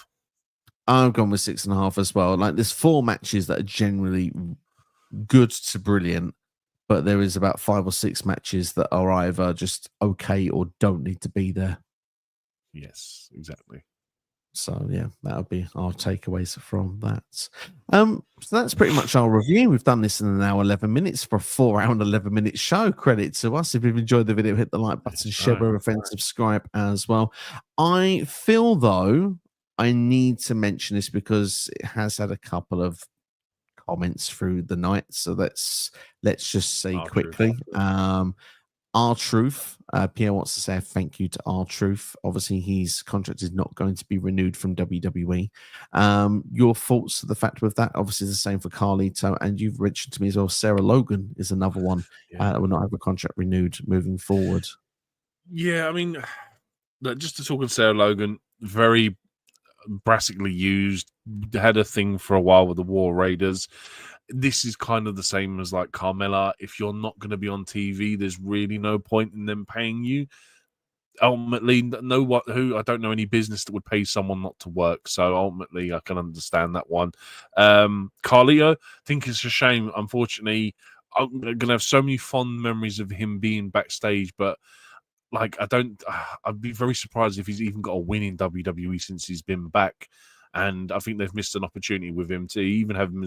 I've gone with 6.5 as well. Like, there's 4 matches that are generally good to brilliant, but there is about 5 or 6 matches that are either just okay or don't need to be there. Yes, exactly. So yeah, that'll be our takeaways from that. So that's pretty much our review. We've done this in an hour 11 minutes for a 4-hour and 11-minute show. Credit to us. If you've enjoyed the video, hit the like button, share wherever a friend, subscribe as well. I feel though I need to mention this because it has had a couple of comments through the night. So let's just say quickly. R-Truth, Pierre wants to say a thank you to R-Truth. Obviously, his contract is not going to be renewed from WWE. Your thoughts to the fact with that? Obviously, the same for Carlito, and you've mentioned to me as well, Sarah Logan is another one that will not have a contract renewed moving forward. Yeah, I mean, just to talk on Sarah Logan, very brassically used, had a thing for a while with the War Raiders. This is kind of the same as like Carmella. If you're not going to be on TV, there's really no point in them paying you. Ultimately, I don't know any business that would pay someone not to work. So ultimately, I can understand that one. Carlito, I think it's a shame. Unfortunately, I'm going to have so many fond memories of him being backstage, but like I'd be very surprised if he's even got a win in WWE since he's been back. And I think they've missed an opportunity with him to even have him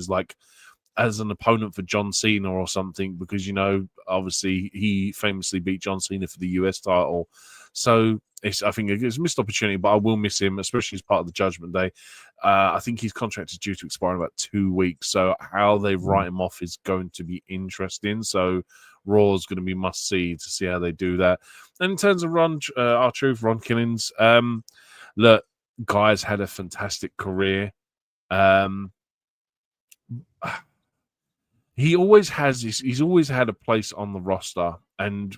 as an opponent for John Cena or something, because, you know, obviously he famously beat John Cena for the US title. So I think it's a missed opportunity, but I will miss him, especially as part of the Judgment Day. I think his contract is due to expire in about 2 weeks. So how they write him off is going to be interesting. So Raw is going to be must see to see how they do that. And in terms of R-Truth, Ron Killings, look, guy's had a fantastic career. He always has this. He's always had a place on the roster, and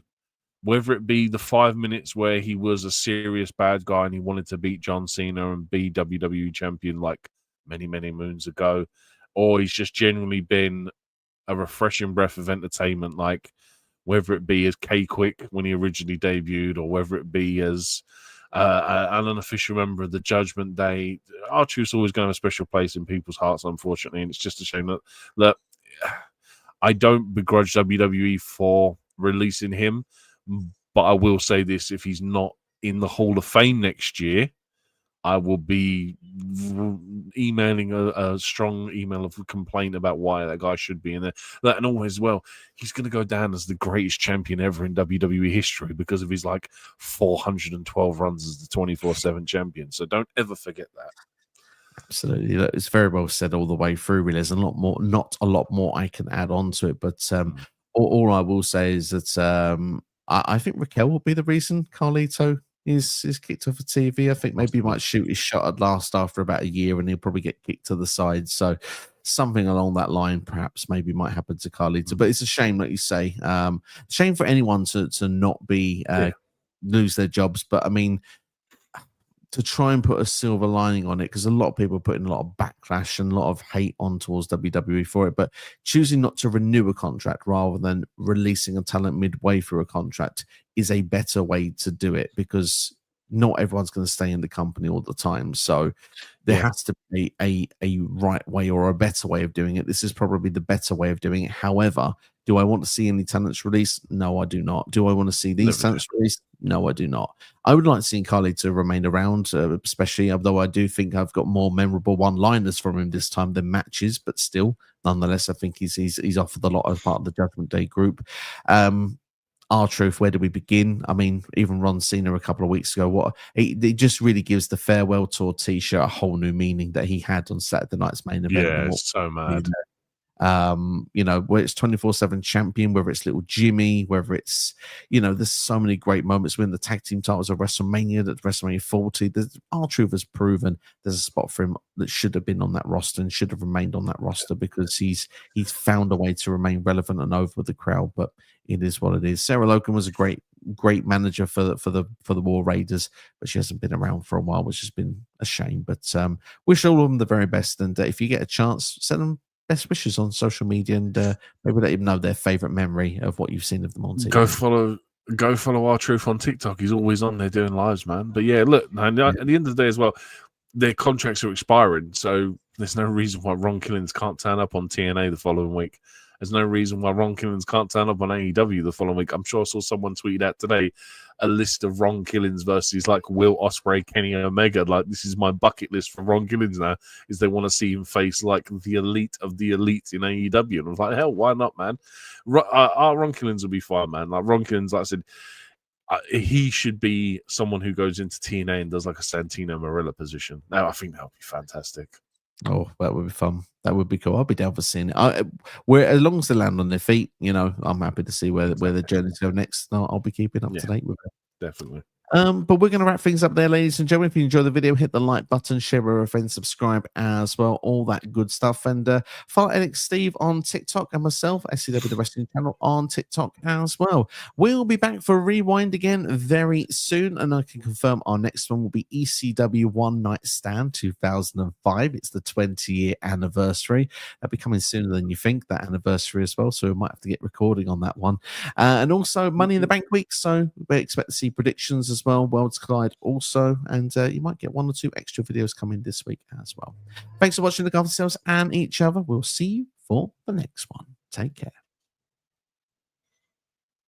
whether it be the 5 minutes where he was a serious bad guy and he wanted to beat John Cena and be WWE champion like many, many moons ago, or he's just genuinely been a refreshing breath of entertainment. Like, whether it be as K-Quick when he originally debuted, or whether it be as an unofficial member of the Judgment Day. R-Truth's always going to have a special place in people's hearts, unfortunately, and it's just a shame that I don't begrudge WWE for releasing him, but I will say this: if he's not in the Hall of Fame next year, I will be emailing a strong email of complaint about why that guy should be in there. And always, well, he's going to go down as the greatest champion ever in WWE history because of his 412 runs as the 24/7 champion. So don't ever forget that. Absolutely, it's very well said all the way through. Really, there's a lot more, not a lot more I can add on to it, but all I will say is that I think Raquel will be the reason Carlito is kicked off of TV. I think maybe he might shoot his shot at last after about a year, and he'll probably get kicked to the side. So something along that line, perhaps, maybe might happen to Carlito. But it's a shame, like you say, shame for anyone to not be lose their jobs. But I mean, to try and put a silver lining on it, because a lot of people are putting a lot of backlash and a lot of hate on towards WWE for it, but choosing not to renew a contract rather than releasing a talent midway through a contract is a better way to do it, because not everyone's going to stay in the company all the time. So there has to be a right way or a better way of doing it. This is probably the better way of doing it. However, do I want to see any talents released? No, I do not. Do I want to see these talents released? No, I do not. I would like seeing Carly to remain around, especially, although I do think I've got more memorable one-liners from him this time than matches, but still, nonetheless, I think he's offered a lot as part of the Judgment Day group. R-Truth, where do we begin? I mean, even Ron Cena a couple of weeks ago, it just really gives the farewell tour t-shirt a whole new meaning that he had on Saturday night's main event. Yeah, it's so mad. Where it's 24/7 champion, whether it's little Jimmy, whether it's, there's so many great moments when the tag team titles of WrestleMania, that WrestleMania 40, R-Truth has proven there's a spot for him that should have been on that roster and should have remained on that roster, because he's found a way to remain relevant and over with the crowd. But it is what it is. Sarah Logan was a great manager for the War Raiders, but she hasn't been around for a while, which has been a shame. But wish all of them the very best, and if you get a chance, send them best wishes on social media, and maybe let him know their favorite memory of what you've seen of them on TV. Go follow R-Truth on TikTok. He's always on there doing lives, man. But yeah, look, man, at the end of the day as well, their contracts are expiring, so there's no reason why Ron Killings can't turn up on TNA the following week. There's no reason why Ron Killings can't turn up on AEW the following week. I'm sure I saw someone tweet out today a list of Ron Killings versus Will Ospreay, Kenny Omega. This is my bucket list for Ron Killings now, is they want to see him face the elite of the elite in AEW. And I was like, hell, why not, man? Ron Killings will be fine, man. Ron Killings, like I said, he should be someone who goes into TNA and does a Santino Marella position. Now, I think that would be fantastic. Oh, that would be fun. That would be cool. I'll be down for seeing it. As long as they land on their feet, I'm happy to see where the journeys go next. I'll be keeping up to date with it. Definitely. But we're going to wrap things up there, ladies and gentlemen. If you enjoy the video, hit the like button, share with a friend, subscribe as well, all that good stuff. And follow Alex Steve on TikTok and myself, SCW The Wrestling Channel, on TikTok as well. We'll be back for Rewind again very soon, and I can confirm our next one will be ECW One Night Stand 2005. It's the 20-year anniversary. That'll be coming sooner than you think, that anniversary as well, so we might have to get recording on that one. And also Money in the Bank week, so we expect to see predictions as well, Worlds Collide also, and you might get one or two extra videos coming this week as well. Thanks for watching. Look after yourselves and each other. We'll see you for the next one. Take care.